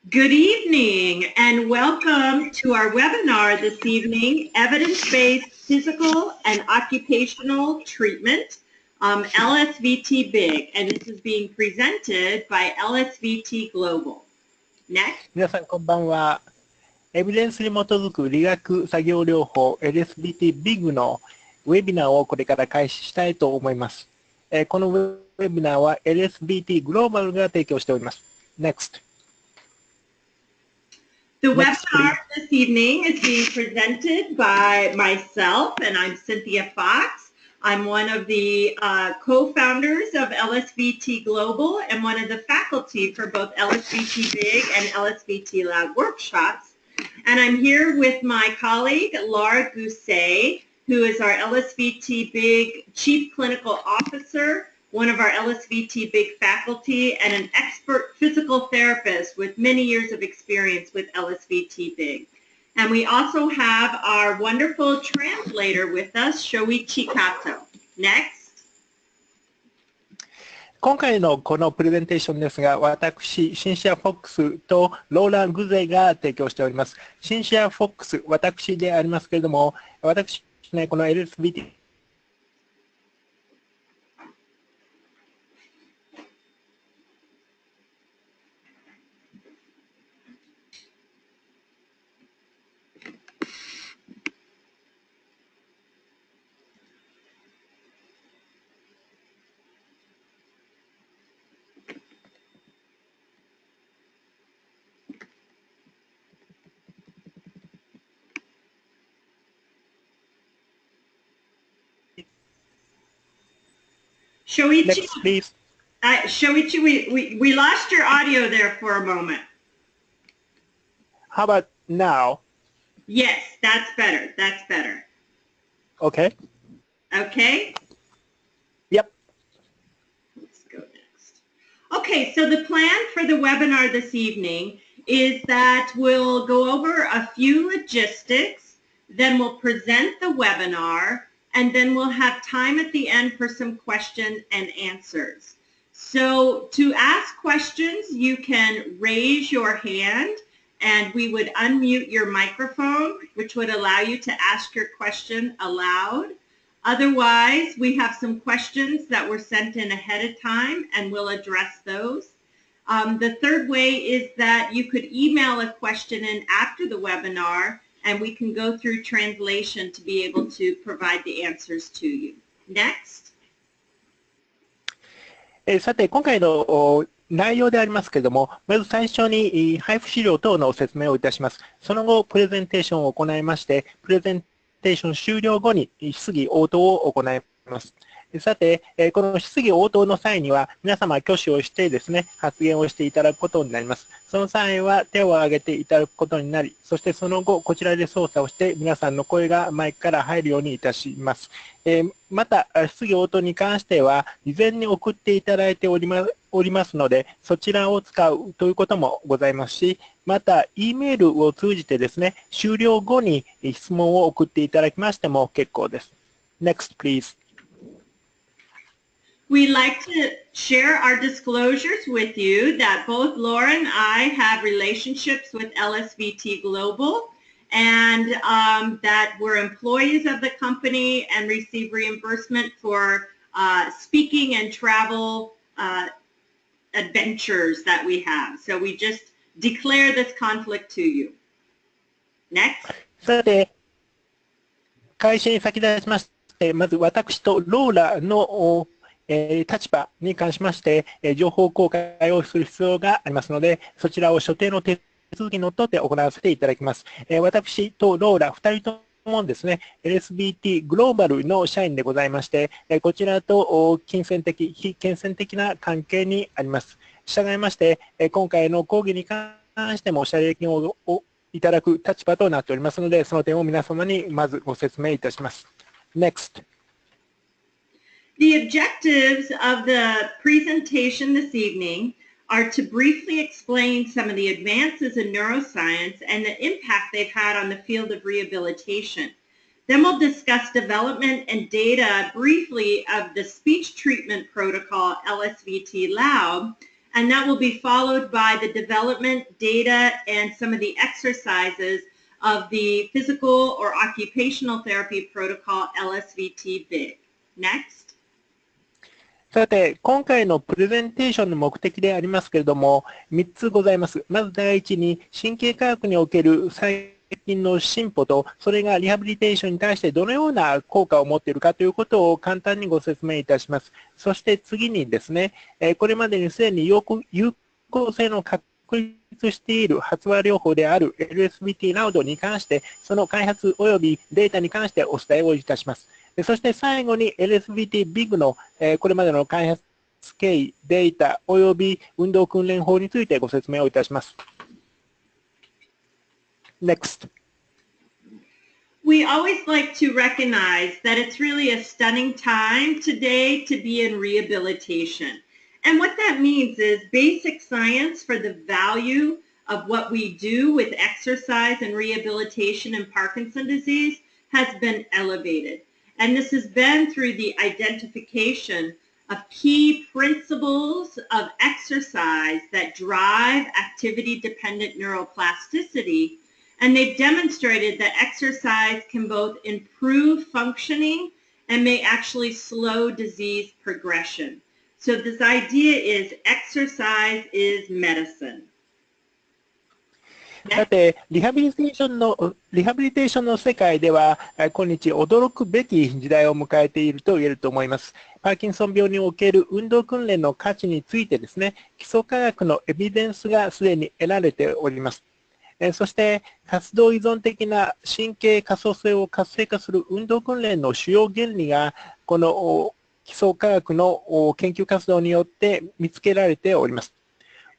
Good evening and welcome to our webinar this evening, Evidence-Based Physical and Occupational Treatment, LSVT Big, and this is being presented by LSVT Global. Next. 皆さんこんばんは。エビデンスに基づく理学作業療法 LSVT Big のウェビナーをこれから開始したいと思います。このウェビナーは LSVT Global が提供しております。Next. The webinar this evening is being presented by myself, and I'm Cynthia Fox. I'm one of the co-founders of LSVT Global and one of the faculty for both LSVT Big and LSVT LOUD workshops. And I'm here with my colleague, Laura Gousset, who is our LSVT Big Chief Clinical Officer, one of our LSVT Big faculty, and an expert physical therapist with many years of experience with LSVT Big. And we also have our wonderful translator with us, Shoichi Kato. Next. 今回のこのプレゼンテーションですが、私、シンシア・フォックスとローラン・グゼが提供しております。シンシア・フォックス、私でありますけれども、私ね、この LSVT Shoichi, Next, please. Shoichi, we lost your audio there for a moment. How about now? Yes, that's better. That's better. Okay. Okay? Yep. Let's go next. Okay, so the plan for the webinar this evening is that we'll go over a few logistics, then we'll present the webinar, and then we'll have time at the end for some question and answers. So to ask questions, you can raise your hand and we would unmute your microphone, which would allow you to ask your question aloud. Otherwise, we have some questions that were sent in ahead of time and we'll address those. The third way is that you could email a question in after the webinar and we can go through translation to be able to provide the answers to you. Next. さて、今回の内容でありますけれども、まず最初に配布資料等の説明をいたします。その後、プレゼンテーションを行いまして、プレゼンテーション終了後に質疑応答を行います。さて、この質疑応答の際には、皆様挙手をしてですね、発言をしていただくことになります。その際は手を挙げていただくことになり、そしてその後、こちらで操作をして、皆さんの声がマイクから入るようにいたします。また、質疑応答に関しては、事前に送っていただいておりますので、そちらを使うということもございますし、また、Eメールを通じてですね、終了後に質問を送っていただきましても結構です。Next, please. We'd like to share our disclosures with you that both Laura and I have relationships with LSVT Global and that we're employees of the company and receive reimbursement for speaking and travel adventures that we have. So we just declare this conflict to you. Next. さて、開始に先立ちまして、まず私とローラの立場に関しまして、情報公開をする必要がありますので、そちらを所定の手続きにのっとって行わせていただきます。私とローラ2人ともですね、LSVT グローバルの社員でございまして、こちらと金銭的、非金銭的な関係にあります。従いまして、今回の講義に関しても謝礼金をいただく立場となっておりますので、その点を皆様にまずご説明いたします。Next. The objectives of the presentation this evening are to briefly explain some of the advances in neuroscience and the impact they've had on the field of rehabilitation. Then we'll discuss development and data briefly of the speech treatment protocol LSVT LOUD, and that will be followed by the development data and some of the exercises of the physical or occupational therapy protocol LSVT Big. Next. さて、今回のプレゼンテーションの目的でありますけれども、3つございます。まず第一に、神経科学における最近の進歩と、それがリハビリテーションに対してどのような効果を持っているかということを簡単にご説明いたします。そして次にですね、これまでにすでに有効性の確立している発話療法である LSVT LOUD に関して、その開発及びデータに関してお伝えをいたします。そして最後に LSVT Big のこれまでの開発経緯、データ及び運動訓練法についてご説明をいたします。Next. We always like to recognize that it's really a stunning time today to be in rehabilitation. And what that means is basic science for the value of what we do with exercise and rehabilitation in Parkinson's disease has been elevated. And this has been through the identification of key principles of exercise that drive activity-dependent neuroplasticity. And they've demonstrated that exercise can both improve functioning and may actually slow disease progression. So this idea is exercise is medicine. さて、リハビリテーションの世界では、今日驚くべき時代を迎えていると言えると思います。パーキンソン病における運動訓練の価値についてですね、基礎科学のエビデンスがすでに得られております。そして、活動依存的な神経可塑性を活性化する運動訓練の主要原理が、この基礎科学の研究活動によって見つけられております。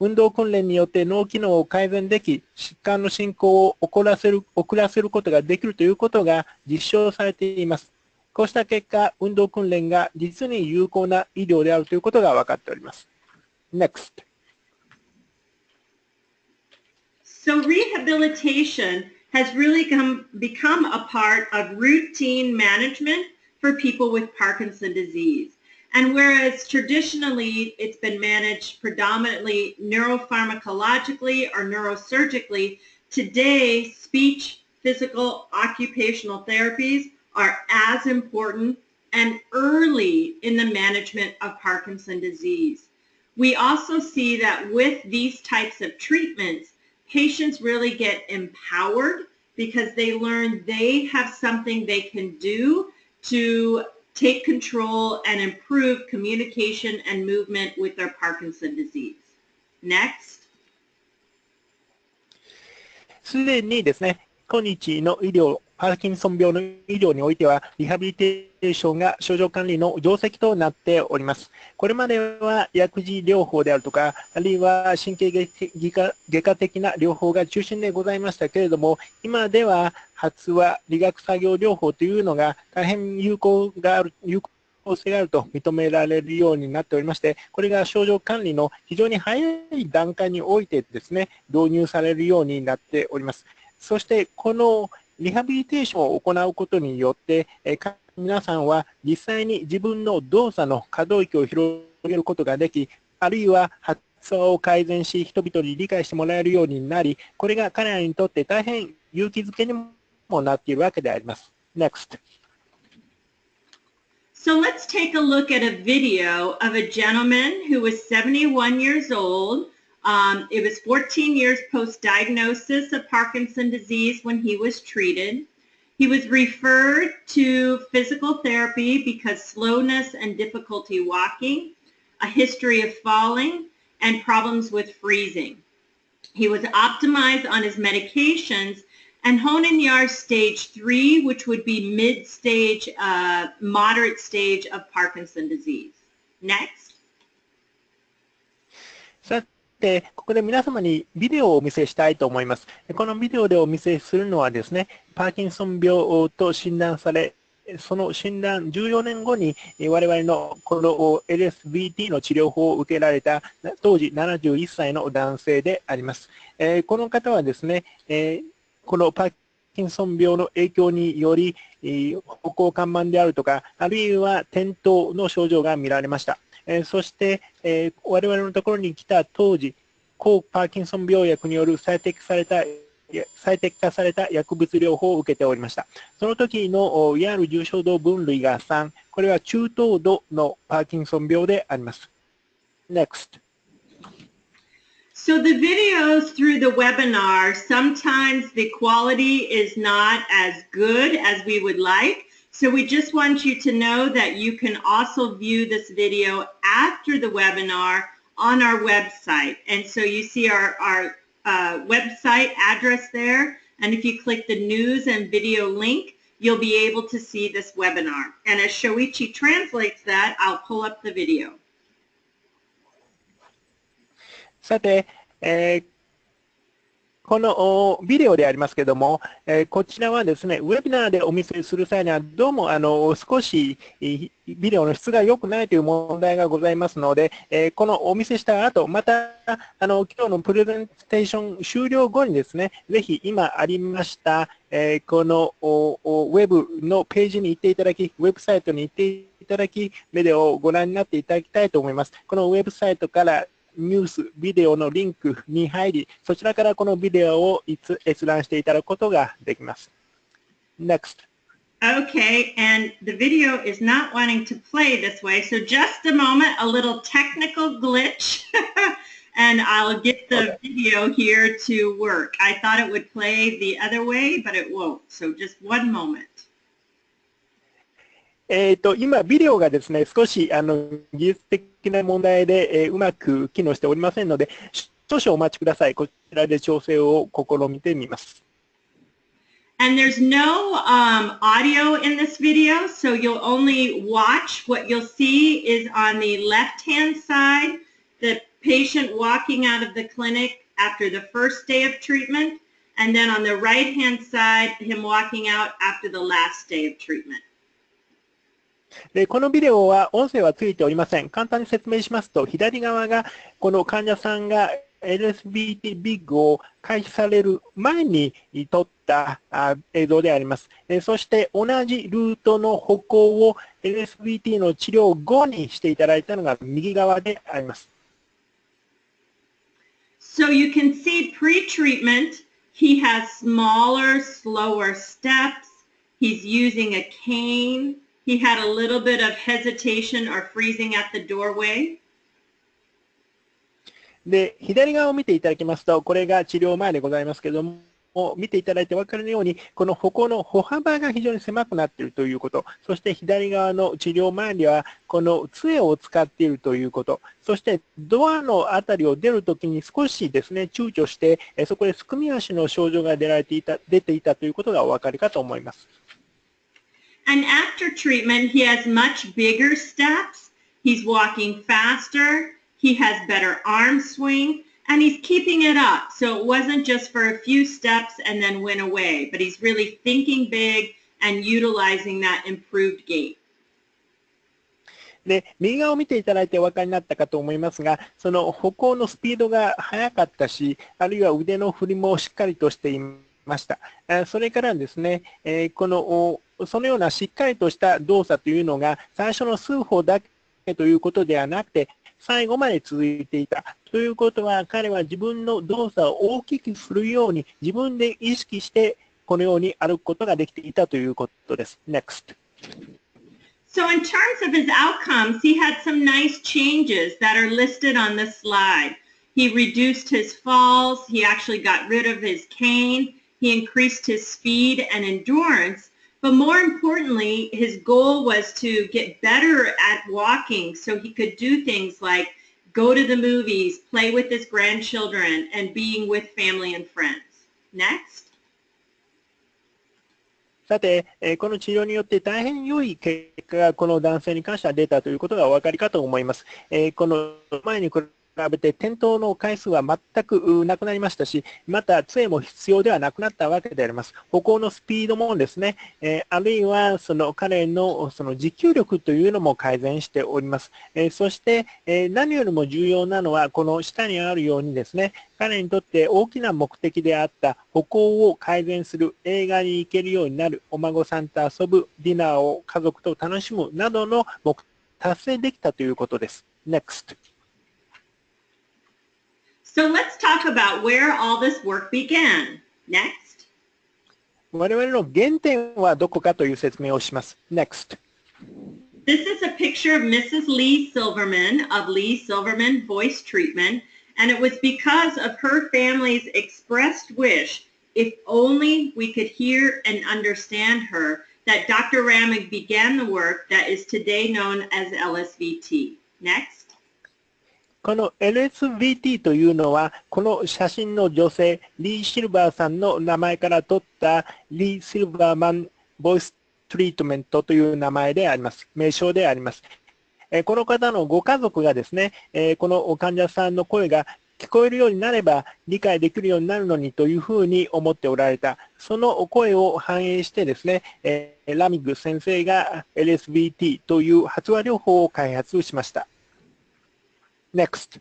運動訓練によって脳機能を改善でき、疾患の進行を遅らせることができるということが実証されています。こうした結果、運動訓練が実に有効な医療であるということが分かっております。Next. So rehabilitation has really become a part of routine management for people with Parkinson's disease. And whereas traditionally it's been managed predominantly neuropharmacologically or neurosurgically, today speech, physical, occupational therapies are as important and early in the management of Parkinson's disease. We also see that with these types of treatments, patients really get empowered because they learn they have something they can do to take control and improve communication and movement with their Parkinson's disease. Next. すでにですね、今日の医療、パーキンソン病の医療においては、リハビリテーションが症状管理の定石となっております。これまでは薬事療法であるとか、あるいは神経外科的な療法が中心でございましたけれども、今では発話、理学作業療法というのが大変有効性があると認められるようになっておりまして、これが症状管理の非常に早い段階においてですね、導入されるようになっております。そして、このリハビリテーションを行うことによって、皆さんは実際に自分の動作の可動域を広げることができ、あるいは発話を改善し、人々に理解してもらえるようになり、これが彼らにとって大変勇気づけにもなっているわけであります。Next. So let's take a look at a video of a gentleman who was 71 years old. It was 14 years post-diagnosis of Parkinson's disease when he was treated. He was referred to physical therapy because slowness and difficulty walking, a history of falling, and problems with freezing. He was optimized on his medications, and Hoehn-Yahr stage 3, which would be mid-stage, moderate stage of Parkinson's disease. Next. ここで皆様にビデオをお見せしたいと思います。このビデオでお見せするのはですね、パーキンソン病と診断され、その診断14年後に我々のこの LSVT の治療法を受けられた当時71歳の男性であります。この方はですね、このパーキンソン病の影響により、歩行緩慢であるとか、あるいは転倒の症状が見られました。そして、我々のところに来た当時、抗パーキンソン病薬による最適化された薬物療法を受けておりました。その時のいわゆる重症度分類が3、これは中等度のパーキンソン病であります。Next. So the videos through the webinar, sometimes the quality is not as good as we would like. So we just want you to know that you can also view this video after the webinar on our website. And so you see our website address there. And if you click the news and video link, you'll be able to see this webinar. And as Shoichi translates that, I'll pull up the video. さて、このビデオでありますけれども、こちらはですね、ウェビナーでお見せする際には、どうも少しビデオの質が良くないという問題がございますので、このお見せした後、また今日のプレゼンテーション終了後にですね、ぜひ今ありました、このウェブのページに行っていただき、ウェブサイトに行っていただき、ビデオをご覧になっていただきたいと思います。このウェブサイトからニュース、ビデオのリンクに入り、そちらからこのビデオを閲覧していただくことができます。Next. Okay, and the video is not wanting to play this way, so just a moment, a little technical glitch, and I'll get the video here to work. I thought it would play the other way, but it won't, so just one moment. 今、ビデオがですね、少し技術的な問題で、うまく機能しておりませんので、少々お待ちください。こちらで調整を試みてみます。And there's no audio in this video, so you'll only watch. What you'll see is on the left-hand side, the patient walking out of the clinic after the first day of treatment, and then on the right-hand side, him walking out after the last day of treatment. でこのビデオは音声はついておりません。簡単に説明しますと、左側がこの患者さんが LSVT Big を開始される前に撮った映像であります。そして同じルートの歩行を LSVT の治療後にしていただいたのが右側であります。So you can see pre-treatment, he has smaller, slower steps. He's using a cane. He had a little bit of hesitation or freezing at the doorway. で、左側を見ていただきますと、これが治療前でございますけれども、見ていただいて分かるように、この歩行の歩幅が非常に狭くなっているということ、そして左側の治療前には、この杖を使っているということ、そしてドアのあたりを出るときに少しですね、躊躇して、そこですくみ足の症状が出ていたということがお分かりかと思います。And after treatment, he has much bigger steps. He's walking faster. He has better arm swing, and he's keeping it up. So it wasn't just for a few steps and then went away, but he's really thinking big and utilizing that improved gait. で、右側を見ていただいてお分かりになったかと思いますが、その歩行のスピードが速かったし、あるいは腕の振りもしっかりとしていました。それからですね、そのようなしっかりとした動作というのが最初の数歩だけということではなくて、最後まで続いていた。ということは、彼は自分の動作を大きくするように、自分で意識して、このように歩くことができていたということです。Next. So in terms of his outcomes, he had some nice changes that are listed on this slide. He reduced his falls. He actually got rid of his cane. He increased his speed and endurance. But more importantly, his goal was to get better at walking so he could do things like go to the movies, play with his grandchildren, and being with family and friends. Next. さて、この治療によって大変良い結果がこの男性に関しては出たということがお分かりかと思います。この前に比べて転倒の回数は全くなくなりましたし、また杖も必要ではなくなったわけであります。歩行のスピードもですね、あるいは彼の持久力というのも改善しております。そして、何よりも重要なのは、この下にあるようにですね、彼にとって大きな目的であった歩行を改善する、映画に行けるようになる、お孫さんと遊ぶ、ディナーを家族と楽しむなどの達成できたということです。Next. So let's talk about where all this work began. Next. 我々の原点はどこかという説明をします。Next. This is a picture of Mrs. Lee Silverman of Lee Silverman Voice Treatment, and it was because of her family's expressed wish, if only we could hear and understand her, that Dr. Ramig began the work that is today known as LSVT. Next. この LSVT というのは、この写真の女性、リー・シルバーさんの名前から取ったリー・シルバーマン・ボイス・トリートメントという名前であります。名称であります。この方のご家族がですね、この患者さんの声が聞こえるようになれば理解できるようになるのにというふうに思っておられた。その声を反映してですね、ラミッグ先生が LSVT という発話療法を開発しました。Next.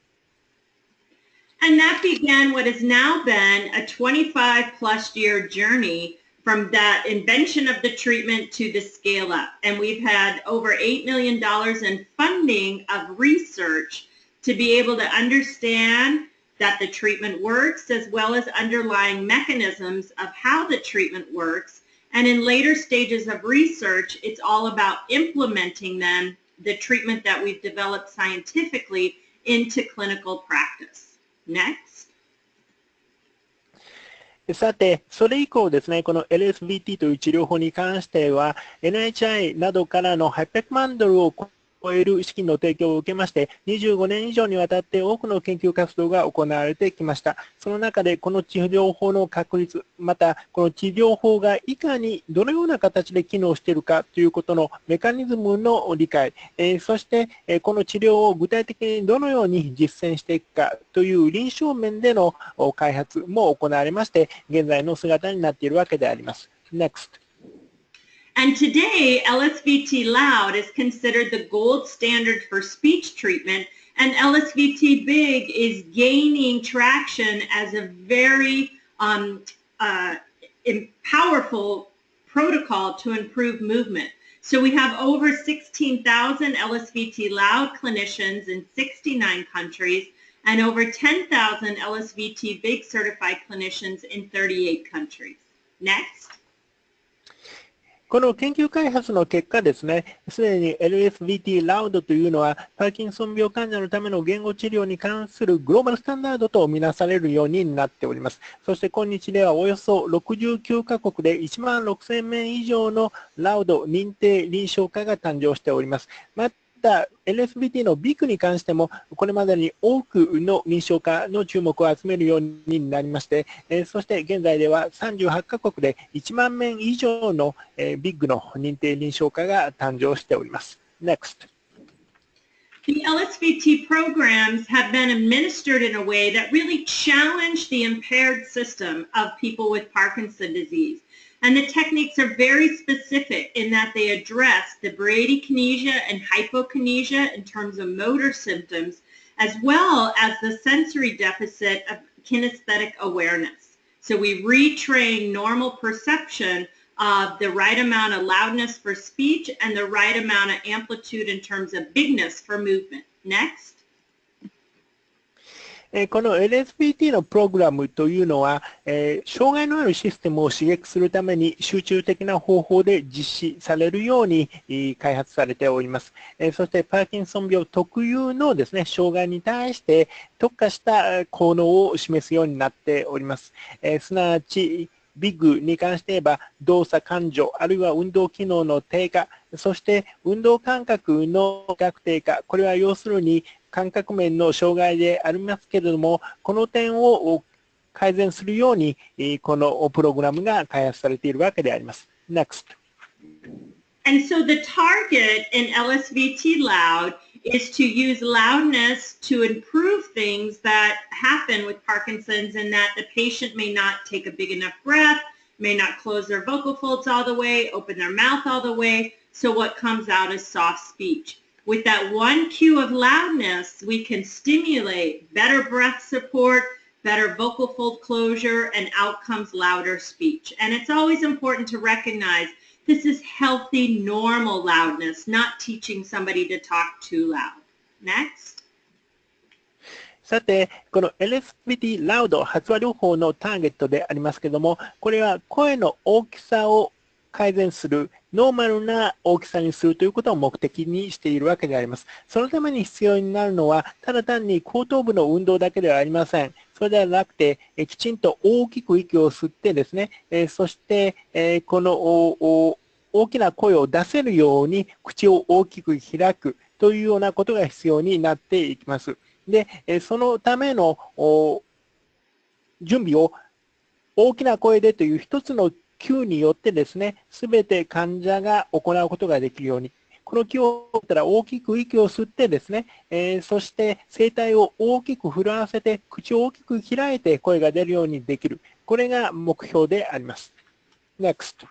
And that began what has now been a 25 plus year journey from that invention of the treatment to the scale up. And we've had over $8 million in funding of research to be able to understand that the treatment works, as well as underlying mechanisms of how the treatment works. And in later stages of research, it's all about implementing them, the treatment that we've developed scientifically, into clinical practice. Next. さて、それ以降ですね、この LSVT という治療法に関しては、NHI などからの800万ドルを超える資金の提供を受けまして、25年以上にわたって多くの研究活動が行われてきました。その中で、この治療法の確立、また、この治療法がいかにどのような形で機能しているかということのメカニズムの理解、そして、この治療を具体的にどのように実践していくかという臨床面での開発も行われまして、現在の姿になっているわけであります。Next. And today, LSVT LOUD is considered the gold standard for speech treatment, and LSVT Big is gaining traction as a very powerful protocol to improve movement. So we have over 16,000 LSVT LOUD clinicians in 69 countries and over 10,000 LSVT Big certified clinicians in 38 countries. Next. この研究開発の結果ですね、すでに LSVT LOUD というのは、パーキンソン病患者のための言語治療に関するグローバルスタンダードとみなされるようになっております。そして今日ではおよそ69カ国で1万6000名以上の LOUD 認定臨床家が誕生しております。また LSVT の BIG に関してもこれまでに多くの臨床家の注目を集めるようになりまして、そして現在では38カ国で1万名以上の BIG の認定臨床家が誕生しております。Next. The LSVT programs have been administered in a way that really challenged the impaired system of people with Parkinson's disease. And the techniques are very specific in that they address the bradykinesia and hypokinesia in terms of motor symptoms, as well as the sensory deficit of kinesthetic awareness. So we retrain normal perception of the right amount of loudness for speech and the right amount of amplitude in terms of bigness for movement. Next. この LSVT のプログラムというのは、障害のあるシステムを刺激するために集中的な方法で実施されるように開発されております。そしてパーキンソン病特有のですね、障害に対して特化した効能を示すようになっております。すなわち、BIG に関して言えば動作感情あるいは運動機能の低下、そして運動感覚の比較低下、これは要するに感覚面の障害でありますけれども、この点を改善するようにこのプログラムが開発されているわけであります。Next. And so the target in LSVT LOUD is to use loudness to improve things that happen with Parkinson's, and that the patient may not take a big enough breath, may not close their vocal folds all the way, open their mouth all the way, so what comes out is soft speech. With that one cue of loudness, we can stimulate better breath support, better vocal fold closure, and out comes louder speech. And it's always important to recognize this is healthy, normal loudness, not teaching somebody to talk too loud. Next. さて、この LSVT LOUD 発話療法のターゲットでありますけれども、これは声の大きさを改善する、ノーマルな大きさにするということを目的にしているわけであります。そのために必要になるのは、ただ単に後頭部の運動だけではありません。それではなくて、きちんと大きく息を吸ってですね、そして、この大きな声を出せるように口を大きく開くというようなことが必要になっていきます。で、そのための準備を大きな声でという一つのキューによってですね、すべて患者が行うことができるように、このキューを取ったら大きく息を吸ってですね、そして声帯を大きく震わせて、口を大きく開いて声が出るようにできる。これが目標であります。Next.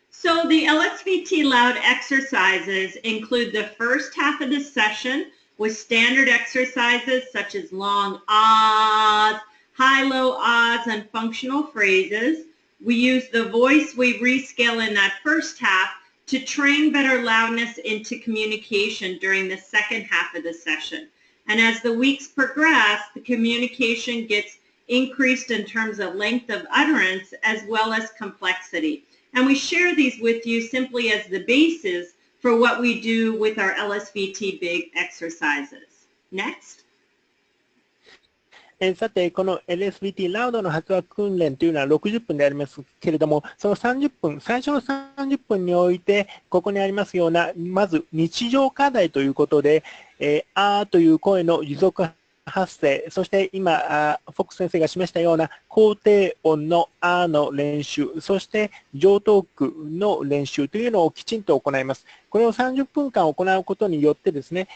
So the LSVT LOUD exercises include the first half of the session with standard exercises such as long ahs, high-low ahs, and functional phrases. We use the voice wave rescale in that first half to train better loudness into communication during the second half of the session. And as the weeks progress, the communication gets increased in terms of length of utterance as well as complexity. And we share these with you simply as the basis for what we do with our LSVT Big exercises. Next. さて、この LSVT LOUD の発話訓練というのは60分でありますけれども、その30分、最初の30分において、ここにありますような、まず日常課題ということで、あーという声の持続発声、そして今、フォックス先生が示したような高低音のあーの練習、そして上等句の練習というのをきちんと行います。これを30分間行うことによってですね、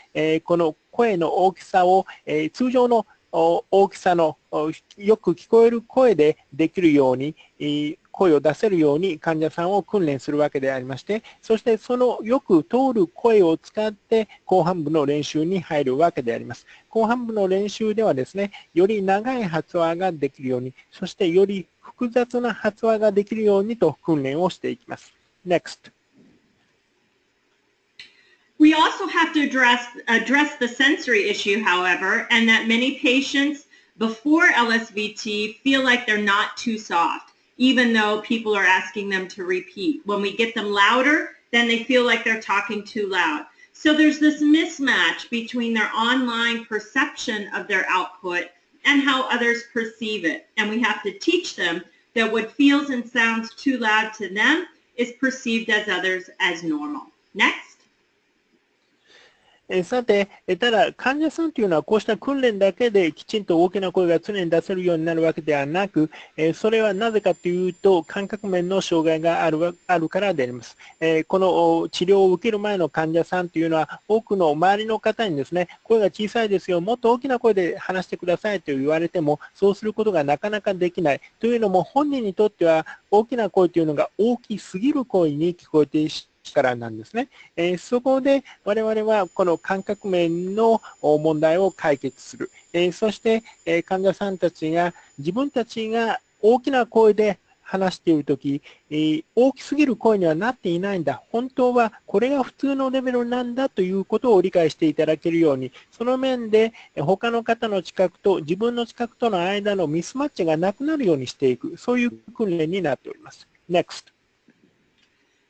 この声の大きさを、通常の大きさのよく聞こえる声でできるように、声を出せるように患者さんを訓練するわけでありまして、そしてそのよく通る声を使って後半部の練習に入るわけであります。後半部の練習ではですね、より長い発話ができるように、そしてより複雑な発話ができるようにと訓練をしていきます。Next. We also have to address the sensory issue, however, and that many patients before LSVT feel like they're not too soft, even though people are asking them to repeat. When we get them louder, then they feel like they're talking too loud. So there's this mismatch between their online perception of their output and how others perceive it. And we have to teach them that what feels and sounds too loud to them is perceived as others as normal. Next. さて、ただ患者さんというのはこうした訓練だけできちんと大きな声が常に出せるようになるわけではなく、それはなぜかというと感覚面の障害があるからであります。この治療を受ける前の患者さんというのは多くの周りの方にですね、声が小さいですよ、もっと大きな声で話してくださいと言われても、そうすることがなかなかできない。というのも本人にとっては大きな声というのが大きすぎる声に聞こえてからなんですね。そこで我々はこの感覚面の問題を解決する。そして患者さんたちが自分たちが大きな声で話しているとき、大きすぎる声にはなっていないんだ。本当はこれが普通のレベルなんだということを理解していただけるように、その面で他の方の知覚と自分の知覚との間のミスマッチがなくなるようにしていく、そういう訓練になっております。Next.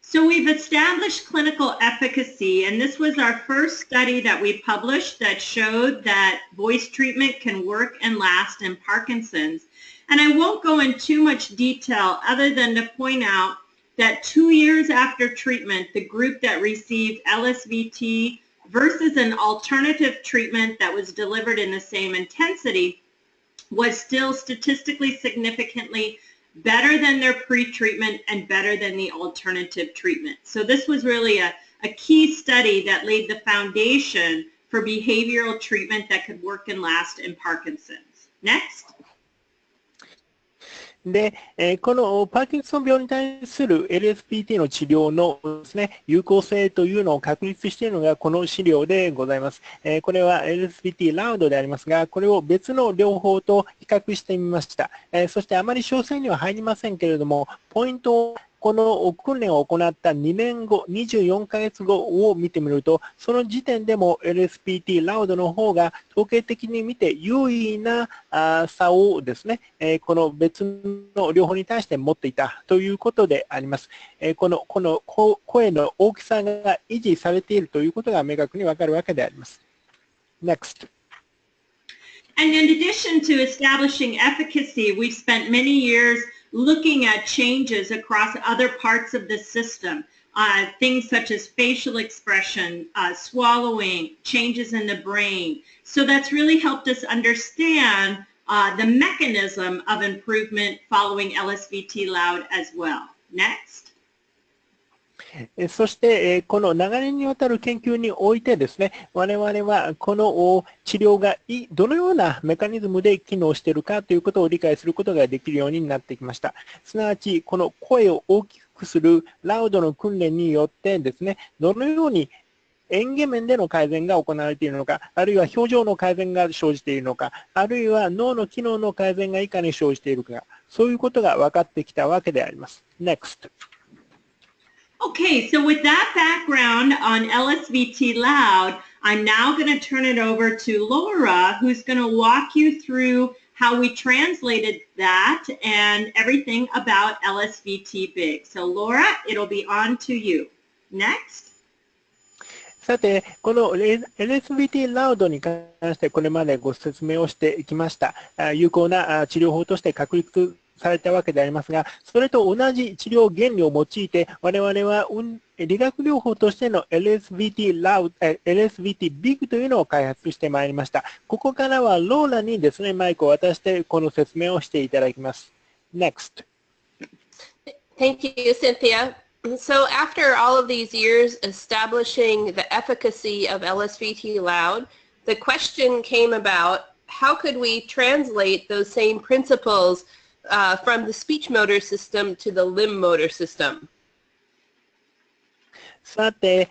So we've established clinical efficacy, and this was our first study that we published that showed that voice treatment can work and last in Parkinson's. And I won't go in too much detail other than to point out that 2 years after treatment, the group that received LSVT versus an alternative treatment that was delivered in the same intensity was still statistically significantly better than their pre-treatment and better than the alternative treatment. So this was really a key study that laid the foundation for behavioral treatment that could work and last in Parkinson's. Next. で、このパーキンソン病に対する LSVT の治療のですね、有効性というのを確立しているのがこの資料でございます。これは LSVT LOUD でありますが、これを別の療法と比較してみました。そしてあまり詳細には入りませんけれども、ポイントをこの訓練を行った2年後、24ヶ月後を見てみると、その時点でも LSVT LOUD の方が統計的に見て優位な差をですね、この別の療法に対して持っていたということであります。この声の大きさが維持されているということが明確にわかるわけであります。Next. And in addition to establishing efficacy, we've spent many years looking at changes across other parts of the system, things such as facial expression, swallowing, changes in the brain. So that's really helped us understand the mechanism of improvement following LSVT LOUD as well. Next. そして、この流れにわたる研究においてですね、我々はこの治療がどのようなメカニズムで機能しているかということを理解することができるようになってきました。すなわち、この声を大きくするラウドの訓練によってですね、どのように嚥下面での改善が行われているのか、あるいは表情の改善が生じているのか、あるいは脳の機能の改善がいかに生じているか、そういうことが分かってきたわけであります。Next. Okay, so with that background on LSVT LOUD, I'm now going to turn it over to Laura, who's going to walk you through how we translated that and everything about LSVT Big. So Laura, it'll be on to you. Next. さて、この LSVT LOUD に関してこれまでご説明をしてきました。有効な治療法として確立されたわけでありますが、それと同じ治療原理を用いて、我々は理学療法としての LSVT LSVT Big というのを開発してまいりました。ここからはローラにですね、マイクを渡してこの説明をしていただきます。Next. Thank you, Cynthia. So after all of these years establishing the efficacy of LSVT LOUD, the question came about how could we translate those same principles from the speech motor system to the limb motor system. さて、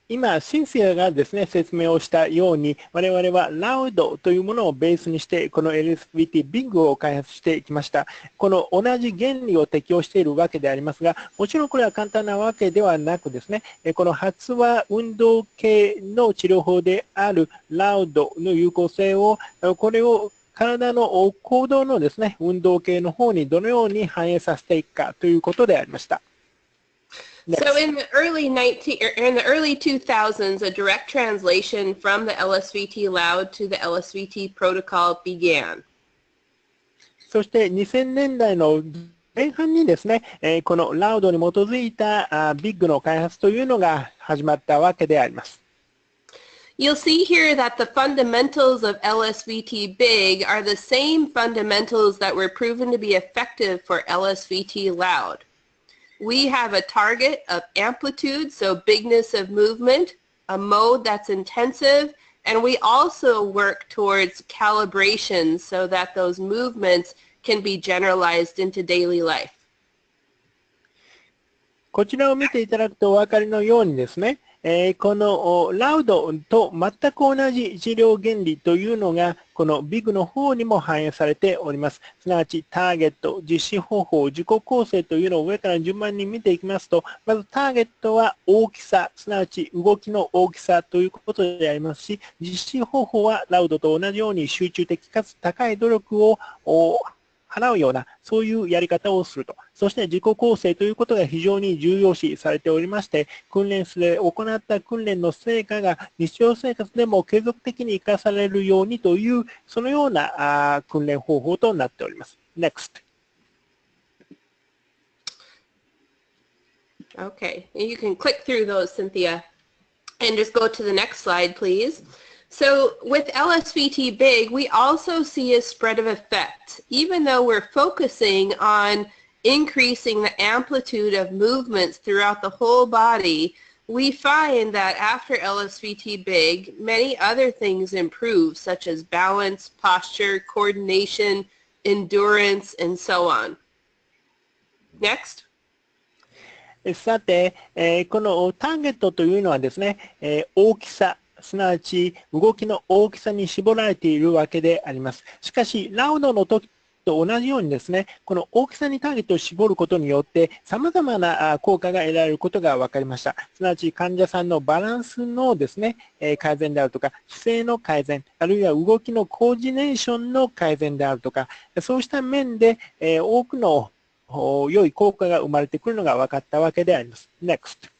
今、シンシアがですね、説明をしたように、我々は LOUD というものをベースにして、この LSVT Big を開発してきました。この同じ原理を適用しているわけでありますが、もちろんこれは簡単なわけではなくですね、この発話運動系の治療法である LOUD の有効性を、これを体の行動のですね、運動系の方にどのように反映させていくかということでありました。So in the early 2000s, a direct translation from the LSVT LOUD to the LSVT protocol began. そして2000年代の前半にですね、この LOUD に基づいたBIG の開発というのが始まったわけであります。You'll see here that the fundamentals of LSVT Big are the same fundamentals that were proven to be effective for LSVT LOUD. We have a target of amplitude, so bigness of movement, a mode that's intensive, and we also work towards calibration so that those movements can be generalized into daily life. こちらを見ていただくとお分かりのようにですね、この LOUD と全く同じ治療原理というのがこの BIG の方にも反映されております。すなわちターゲット、実施方法、自己構成というのを上から順番に見ていきますと、まずターゲットは大きさ、すなわち動きの大きさということでありますし、実施方法は LOUD と同じように集中的かつ高い努力を払うような、そういうやり方をすると。そして自己構成ということが非常に重要視されておりまして、訓練室で行った訓練の成果が日常生活でも継続的に生かされるようにという、そのような訓練方法となっております。Next. Okay, you can click through those, Cynthia, and just go to the next slide, please. So with LSVT Big, we also see a spread of effect. Even though we're focusing on increasing the amplitude of movements throughout the whole body, we find that after LSVT Big, many other things improve, such as balance, posture, coordination, endurance, and so on. Next. さて、このターゲットというのはですね、大きさ、すなわち動きの大きさに絞られているわけであります。しかし、LOUDの時と同じようにですね、この大きさにターゲットを絞ることによって、様々な効果が得られることが分かりました。すなわち患者さんのバランスのですね、改善であるとか、姿勢の改善、あるいは動きのコーディネーションの改善であるとか、そうした面で、多くの良い効果が生まれてくるのが分かったわけであります。Next.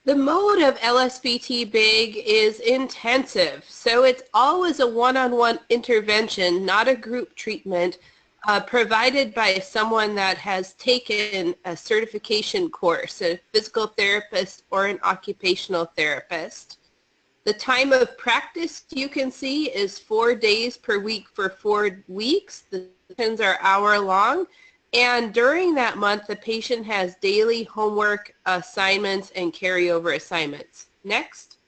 The mode of LSVT Big is intensive, so it's always a one-on-one intervention, not a group treatment, provided by someone that has taken a certification course, a physical therapist or an occupational therapist. The time of practice, you can see, is 4 days per week for 4 weeks. The sessions are hour-long. And during that month, the patient has daily homework assignments and carryover assignments. Next.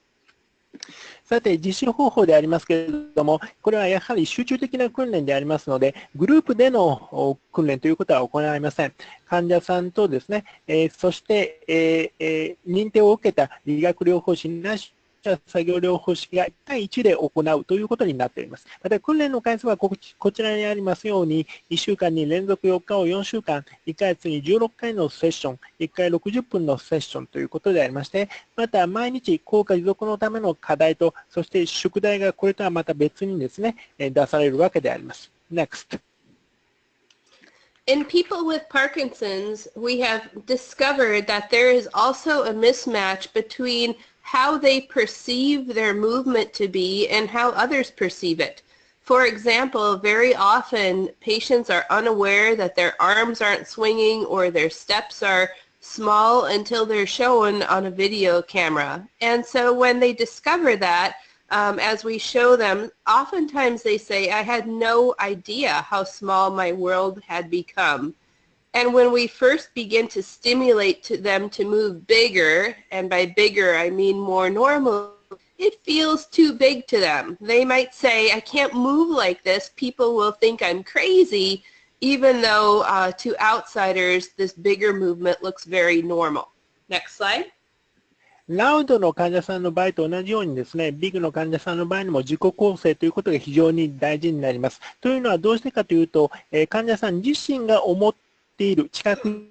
さて、実習方法でありますけれども、これはやはり集中的な訓練でありますので、グループでの訓練ということは行いません。患者さんとですね、そして、認定を受けた理学療法士なし作業療法士が1対1で行うということになっております。また訓練の回数はこちらにありますように、1週間に連続4日を4週間、1ヶ月に16回のセッション、1回60分のセッションということでありまして、また毎日効果持続のための課題と、そして宿題がこれとはまた別にですね、出されるわけであります。Next. In people with Parkinson's, we have discovered that there is also a mismatch between how they perceive their movement to be and how others perceive it. For example, very often patients are unaware that their arms aren't swinging or their steps are small until they're shown on a video camera. And so when they discover that, as we show them, oftentimes they say, I had no idea how small my world had become. And when we first begin to stimulate them to move bigger, and by bigger I mean more normal, it feels too big to them. They might say, I can't move like this. People will think I'm crazy, even though to outsiders this bigger movement looks very normal. Next slide. LOUD の患者さんの場合と同じようにですね、BIG の患者さんの場合にも自己構成ということが非常に大事になります。というのはどうしてかというと、患者さん自身が思っている近く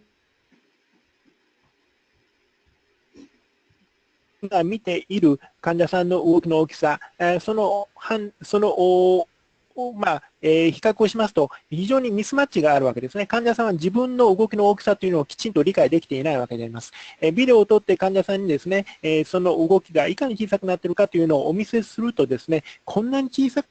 が見ている患者さんの動きの大きさ、比較をしますと、非常にミスマッチがあるわけですね。患者さんは自分の動きの大きさというのをきちんと理解できていないわけであります。ビデオを撮って患者さんにですね、その動きがいかに小さくなっているかというのをお見せするとですね、こんなに小さく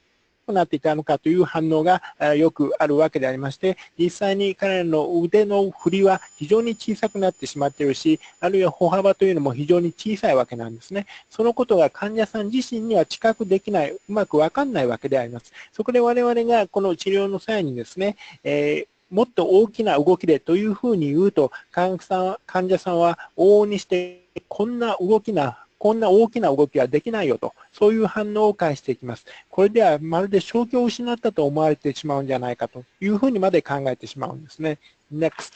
なっていたのかという反応がよくあるわけでありまして、実際に彼らの腕の振りは非常に小さくなってしまっているし、あるいは歩幅というのも非常に小さいわけなんですね。そのことが患者さん自身には知覚できない、うまくわかんないわけであります。そこで我々がこの治療の際にですね、もっと大きな動きでというふうに言うと、患者さんは往々にしてこんな大きな動きはできないよと、そういう反応を返していきます。これではまるで正気を失ったと思われてしまうんじゃないかというふうにまで考えてしまうんですね。Next.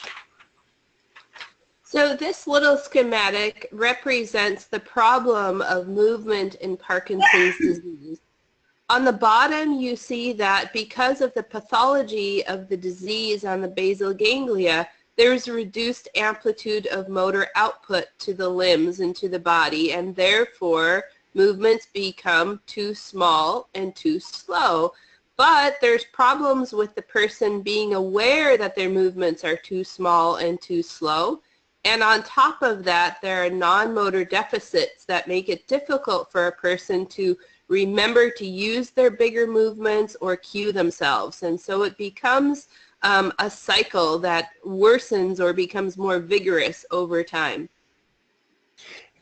So this little schematic represents the problem of movement in Parkinson's disease. On the bottom, you see that because of the pathology of the disease on the basal ganglia, there's reduced amplitude of motor output to the limbs and to the body, and therefore movements become too small and too slow. But there's problems with the person being aware that their movements are too small and too slow. And on top of that, there are non-motor deficits that make it difficult for a person to remember to use their bigger movements or cue themselves. And so it becomes a cycle that worsens or becomes more vigorous over time.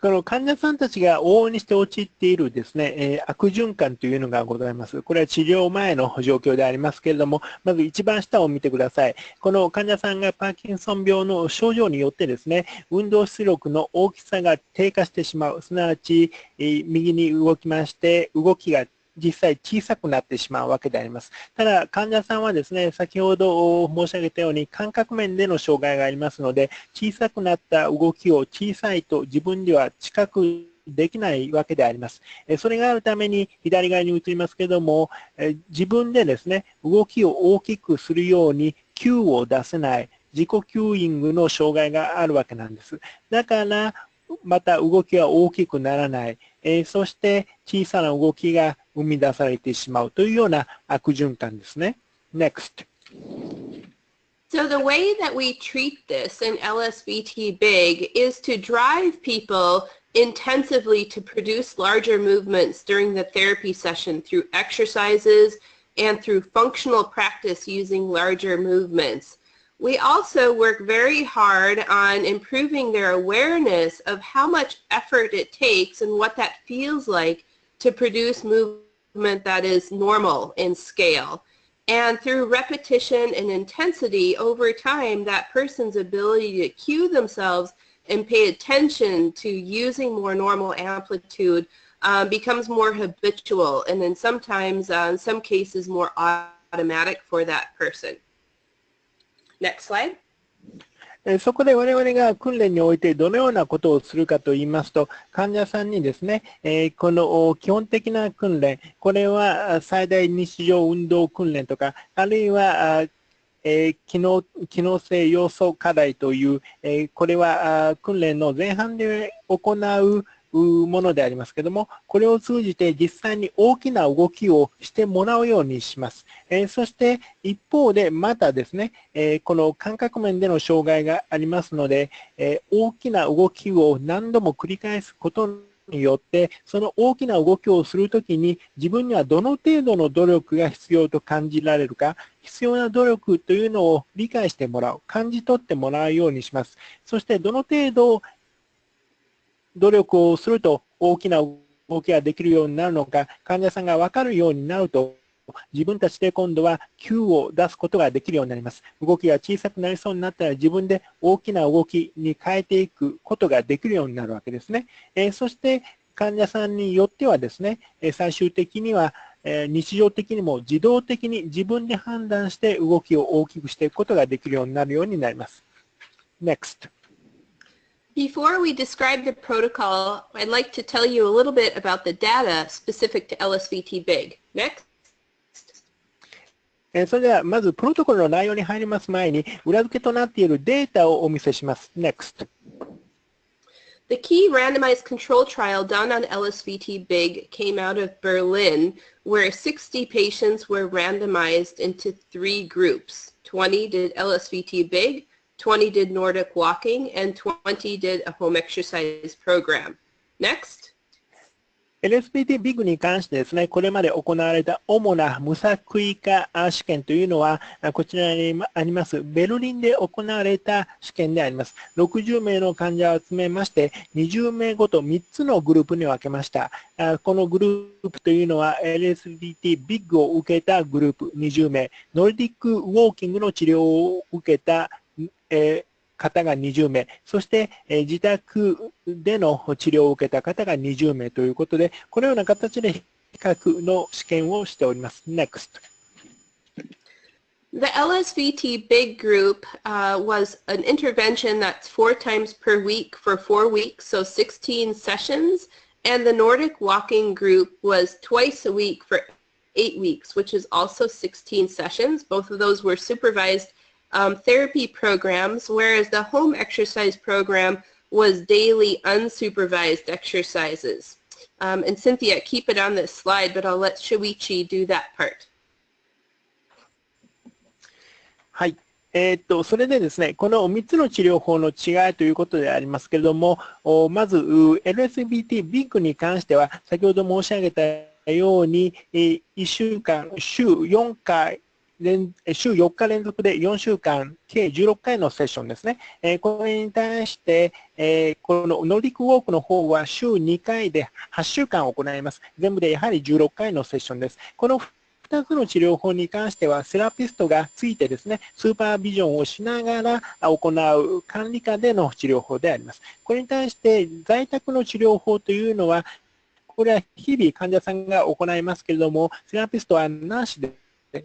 この患者さんたちが往々にして陥っているですね、悪循環というのがございます。これは治療前の状況でありますけれども、まず一番下を見てください。この患者さんがパーキンソン病の症状によってですね、運動出力の大きさが低下してしまう。すなわち、右に動きまして、動きが実際小さくなってしまうわけであります。ただ、患者さんはですね、先ほど申し上げたように感覚面での障害がありますので、小さくなった動きを小さいと自分では知覚できないわけであります。それがあるために左側に移りますけども、自分でですね、動きを大きくするようにキューを出せない、自己キューイングの障害があるわけなんです。だから、また動きが大きくならない、そして小さな動きが生み出されてしまうというような悪循環ですね。Next. So the way that we treat this in LSVT Big is to drive people intensively to produce larger movements during the therapy session through exercises and through functional practice using larger movements. We also work very hard on improving their awareness of how much effort it takes and what that feels like to produce movement that is normal in scale. And through repetition and intensity over time, that person's ability to cue themselves and pay attention to using more normal amplitude becomes more habitual and then sometimes, in some cases, more automatic for that person. Next slide. そこで我々が訓練においてどのようなことをするかといいますと、患者さんにですね、この基本的な訓練、これは最大日常運動訓練とか、あるいは機能性要素課題という、これは訓練の前半で行うものでありますけれども、これを通じて実際に大きな動きをしてもらうようにします。そして一方でまたですね、この感覚面での障害がありますので、大きな動きを何度も繰り返すことによって、その大きな動きをするときに自分にはどの程度の努力が必要と感じられるか、必要な努力というのを理解してもらう、感じ取ってもらうようにします。そしてどの程度努力をすると大きな動きができるようになるのか、患者さんが分かるようになると、自分たちで今度はキューを出すことができるようになります。動きが小さくなりそうになったら自分で大きな動きに変えていくことができるようになるわけですね。そして患者さんによってはですね、最終的には日常的にも自動的に自分で判断して動きを大きくしていくことができるようになるようになります。Next. Before we describe the protocol, I'd like to tell you a little bit about the data specific to LSVT Big. Next. それではまずプロトコルの内容に入ります前に裏付けとなっているデータをお見せします。Next. The key randomized control trial done on LSVT Big came out of Berlin, where 60 patients were randomized into 3 groups. 20 did LSVT Big, 20 did Nordic walking, and 20 did a home exercise program. Next. LSVT Big に関してですね、これまで行われた主な無作為化試験というのは、こちらにあります、ベルリンで行われた試験であります。60名の患者を集めまして、20名ごと3つのグループに分けました。このグループというのは、LSVT Big を受けたグループ20名、ノルディックウォーキングの治療を受けた方が20名、そして、自宅での治療を受けた方が20名ということで、このような形で比較の試験をしております。Next. The LSVT Big group was an intervention that's 4 times per week for 4 weeks, so 16 sessions, and the Nordic walking group was twice a week for 8 weeks, which is also 16 sessions. Both of those were supervised therapy programs, whereas the home exercise program was daily unsupervised exercises. And Cynthia, keep it on this slide, but I'll let Shuichi do that part. はい。それでですね、この3つの治療法の違いということでありますけれども、まず LSVT Big に関しては、先ほど申し上げたように、1週間、週4回、週4日連続で4週間、計16回のセッションですね。これに対して、このノルディックウォークの方は週2回で8週間行います。全部でやはり16回のセッションです。この2つの治療法に関しては、セラピストがついてですね、スーパービジョンをしながら行う管理下での治療法であります。これに対して在宅の治療法というのは、これは日々患者さんが行いますけれども、セラピストはなしで、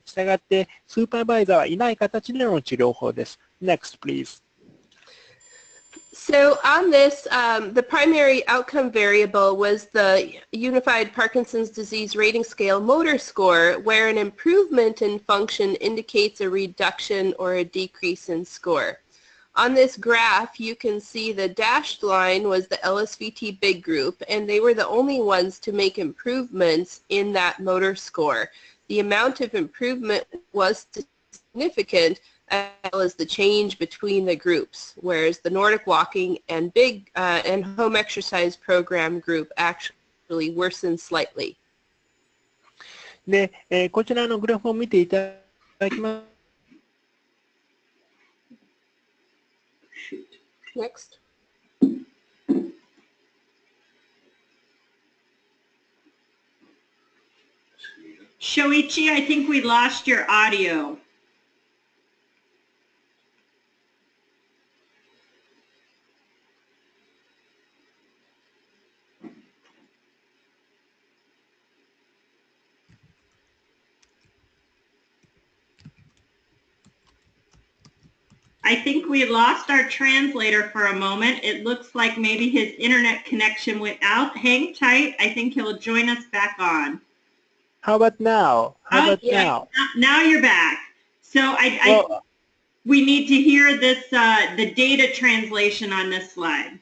したがって、スーパーバイザーはいない形での治療法です。Next, please. So on this, the primary outcome variable was the Unified Parkinson's Disease Rating Scale motor score, where an improvement in function indicates a reduction or a decrease in score. On this graph, you can see the dashed line was the LSVT Big group, and they were the only ones to make improvements in that motor score. The amount of improvement was significant, as well as the change between the groups, whereas the Nordic walking and BIG and home exercise program group actually worsened slightly. で、こちらのグラフを見ていただきます。Next. Shoichi, I think we lost your audio. I think we lost our translator for a moment. It looks like maybe his internet connection went out. Hang tight. I think he'll join us back on. How about now? How about now? Now you're back. So we need to hear this, the data translation on this slide.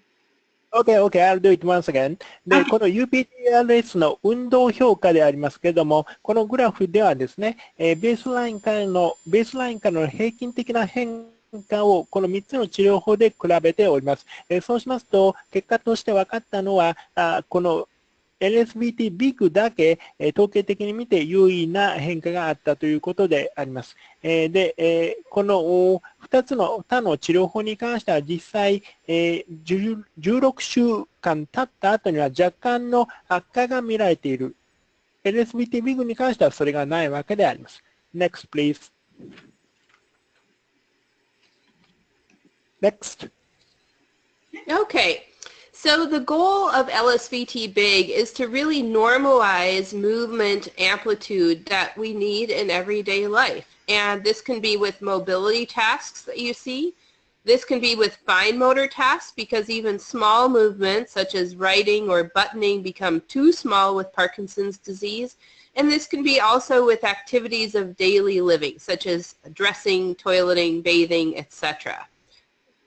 Okay, I'll do it once again. で、この UPDRS の運動評価でありますけれども、このグラフではですね、ベースラインからの平均的な変化をこの3つの治療法で比べております。そうしますと、結果として分かったのは、このLSVT Big だけ、統計的に見て優位な変化があったということであります。で、この2つの他の治療法に関しては実際、16週間経った後には若干の悪化が見られている。LSVT Big に関してはそれがないわけであります。Next, please. Next. Okay. So the goal of LSVT Big is to really normalize movement amplitude that we need in everyday life. And this can be with mobility tasks that you see. This can be with fine motor tasks because even small movements such as writing or buttoning become too small with Parkinson's disease. And this can be also with activities of daily living such as dressing, toileting, bathing, etc.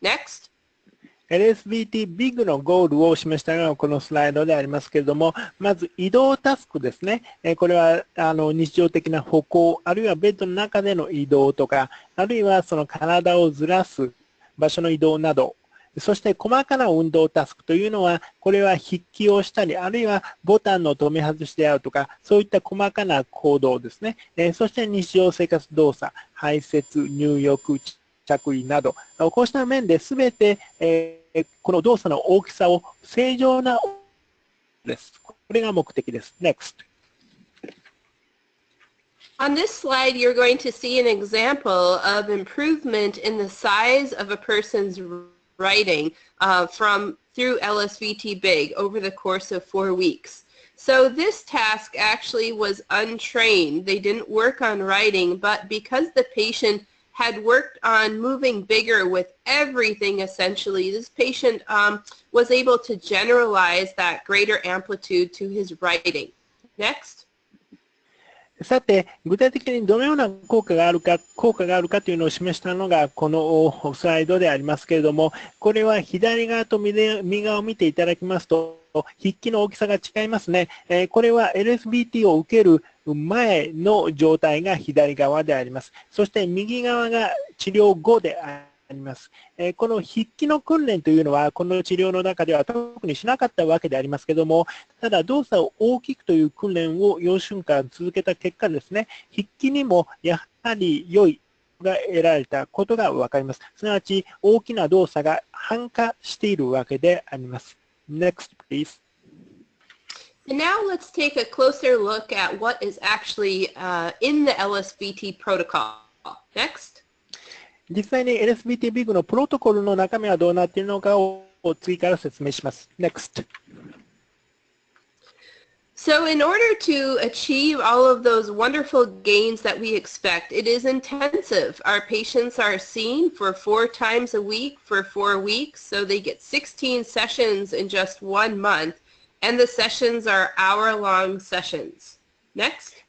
Next. LSVT Big のゴールを示したのがこのスライドでありますけれども、まず移動タスクですね。これは日常的な歩行、あるいはベッドの中での移動とか、あるいはその体をずらす場所の移動など、そして細かな運動タスクというのは、これは筆記をしたり、あるいはボタンの止め外しであるとか、そういった細かな行動ですね。そして日常生活動作、排泄、入浴、着衣など、こうした面で全て、この動作の大きさを正常なです。これが目的です。Next. On this slide, you're going to see an example of improvement in the size of a person's writing through LSVT Big over the course of 4 weeks. So this task actually was untrained. They didn't work on writing, but because the patient had worked on moving bigger with everything essentially, this patient was able to generalize that greater amplitude to his writing. Next. さて、具体的にどのような効果があるかというのを示したのがこのスライドでありますけれども、これは左側と右側を見ていただきますと、筆記の大きさが違いますね。これは LSVT を受ける前の状態が左側であります。そして右側が治療後であります。この筆記の訓練というのはこの治療の中では特にしなかったわけでありますけども、ただ動作を大きくという訓練を4週間続けた結果ですね、筆記にもやはり良いが得られたことがわかります。すなわち大きな動作が汎化しているわけであります。Next, please. And now let's take a closer look at what is actually in the LSVT protocol. Next. 実際に LSVT Big のプロトコルの中身はどうなっているのかを次から説明します。Next. So in order to achieve all of those wonderful gains that we expect, it is intensive. Our patients are seen for 4 times a week for 4 weeks, so they get 16 sessions in just 1 month, and the sessions are hour-long sessions. Next.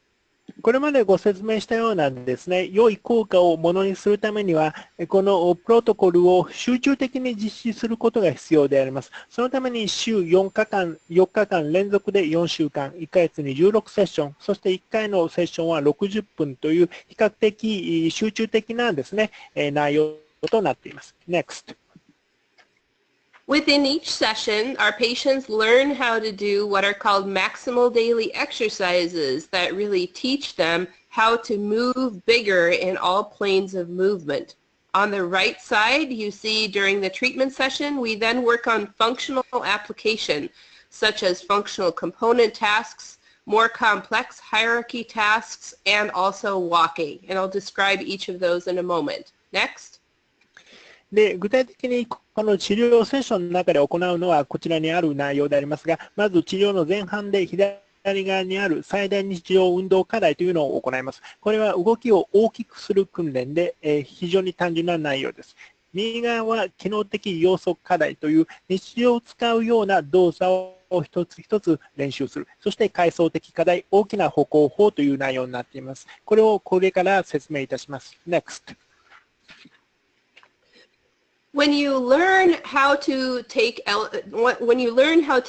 これまでご説明したようなですね、良い効果をものにするためには、このプロトコルを集中的に実施することが必要であります。そのために週4日間連続で4週間、1ヶ月に16セッション、そして1回のセッションは60分という比較的集中的なですね、内容となっています。Next. Within each session, our patients learn how to do what are called maximal daily exercises that really teach them how to move bigger in all planes of movement. On the right side, you see during the treatment session, we then work on functional application, such as functional component tasks, more complex hierarchy tasks, and also walking. And I'll describe each of those in a moment. Next. で、具体的にこの治療セッションの中で行うのはこちらにある内容でありますが、まず治療の前半で左側にある最大日常運動課題というのを行います。これは動きを大きくする訓練で、非常に単純な内容です。右側は機能的要素課題という日常を使うような動作を一つ一つ練習する。そして階層的課題、大きな歩行法という内容になっています。これをこれから説明いたします。Next. When you learn how to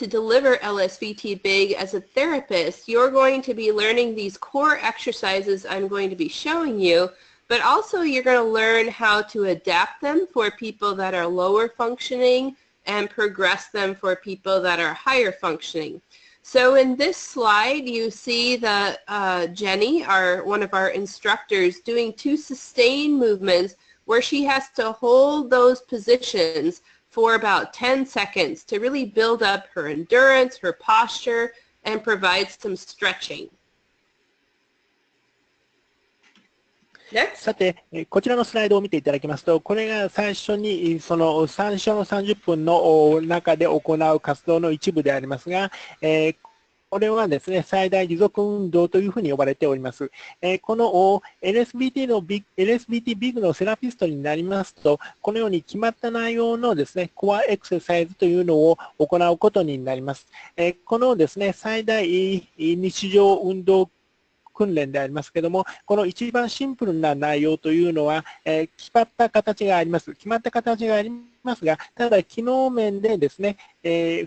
deliver LSVT Big as a therapist, you're going to be learning these core exercises I'm going to be showing you, but also you're going to learn how to adapt them for people that are lower functioning and progress them for people that are higher functioning. So in this slide, you see the Jenny, one of our instructors, doing 2 sustained movements where she has to hold those positions for about 10 seconds to really build up her endurance, her posture, and provide some stretching. Next. さて、こちらのスライドを見ていただきますと、これが最初にその最初の30分の中で行う活動の一部でありますが、これはですね、最大持続運動というふうに呼ばれております。この LSVT Big のセラピストになりますと、このように決まった内容のですね、コアエクササイズというのを行うことになります。このですね、最大日常運動訓練でありますけれども、この一番シンプルな内容というのは、決まった形があります。決まった形がありますが、ただ機能面でですね、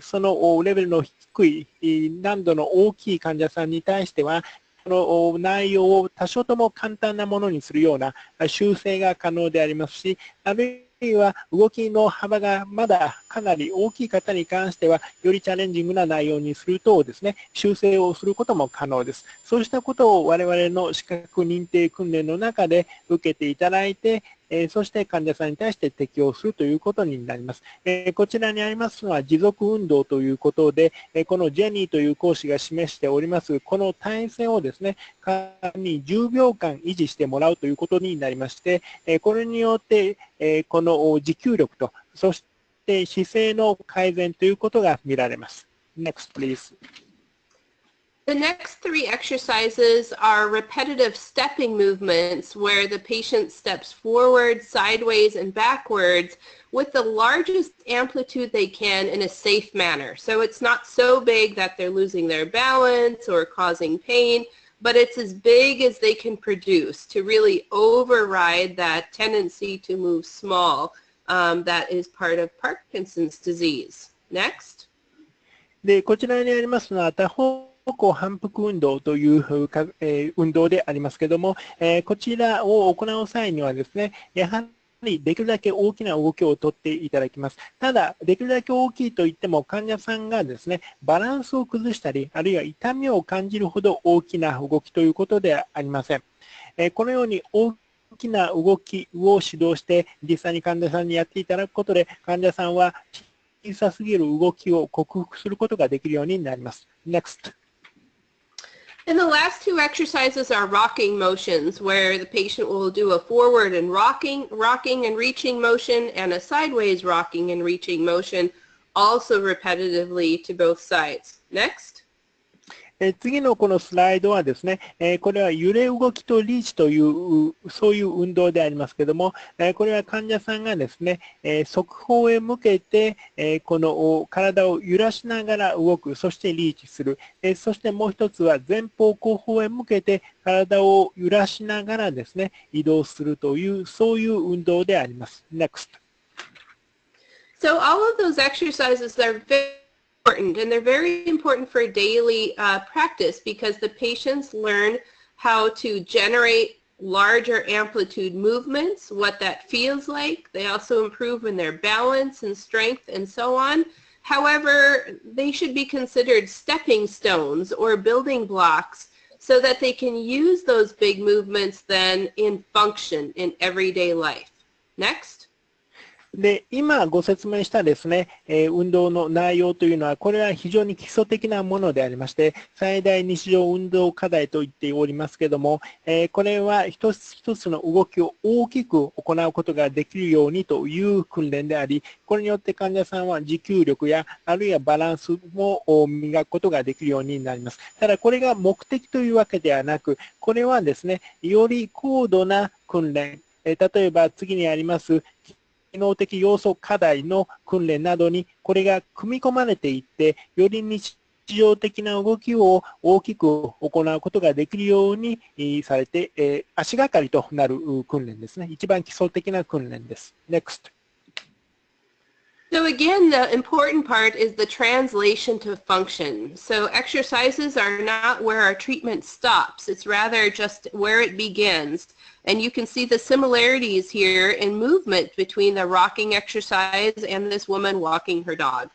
そのレベルの低い難度の大きい患者さんに対しては、この内容を多少とも簡単なものにするような修正が可能でありますし、あるいは動きの幅がまだかなり大きい方に関しては、よりチャレンジングな内容にするとですね、修正をすることも可能です。そうしたことを我々の資格認定訓練の中で受けていただいて、そして患者さんに対して適用するということになります。こちらにありますのは持続運動ということで、このジェニーという講師が示しております、この体勢をですね、に10秒間維持してもらうということになりまして、これによって、この持久力と、そして姿勢の改善ということが見られます。Next, please. The next 3 exercises are repetitive stepping movements where the patient steps forward, sideways, and backwards with the largest amplitude they can in a safe manner. So it's not so big that they're losing their balance or causing pain, but it's as big as they can produce to really override that tendency to move small that is part of Parkinson's disease. Next. で、こちらにありますのは多方向反復運動という運動でありますけれども、こちらを行う際にはですね、やはりできるだけ大きな動きをとっていただきます。ただ、できるだけ大きいといっても患者さんがですね、バランスを崩したり、あるいは痛みを感じるほど大きな動きということではありません。このように大きな動きを指導して、実際に患者さんにやっていただくことで、患者さんは小さすぎる動きを克服することができるようになります。Next. And the last 2 exercises are rocking motions, where the patient will do a forward and rocking and reaching motion and a sideways rocking and reaching motion, also repetitively to both sides. Next. 次のこのスライドはですね、これは揺れ動きとリーチという、そういう運動でありますけども、これは患者さんがですね、側方へ向けて、この体を揺らしながら動く、そしてリーチする。そしてもう一つは前方後方へ向けて体を揺らしながらですね、移動するという、そういう運動であります。Next. So all of those exercises are very important, and they're very important for daily practice because the patients learn how to generate larger amplitude movements, what that feels like. They also improve in their balance and strength and so on. However, they should be considered stepping stones or building blocks so that they can use those big movements then in function in everyday life. Next. で、今ご説明したですね、運動の内容というのは、これは非常に基礎的なものでありまして、最大日常運動課題と言っておりますけれども、これは一つ一つの動きを大きく行うことができるようにという訓練であり、これによって患者さんは持久力や、あるいはバランスも磨くことができるようになります。ただ、これが目的というわけではなく、これはですね、より高度な訓練、例えば次にあります、機能的要素課題の訓練などにこれが組み込まれていって、より日常的な動きを大きく行うことができるようにされて、足がかりとなる訓練ですね。一番基礎的な訓練です。Next. So again, the important part is the translation to function. So exercises are not where our treatment stops. It's rather just where it begins. And you can see the similarities here in movement between the rocking exercise and this woman walking her dog.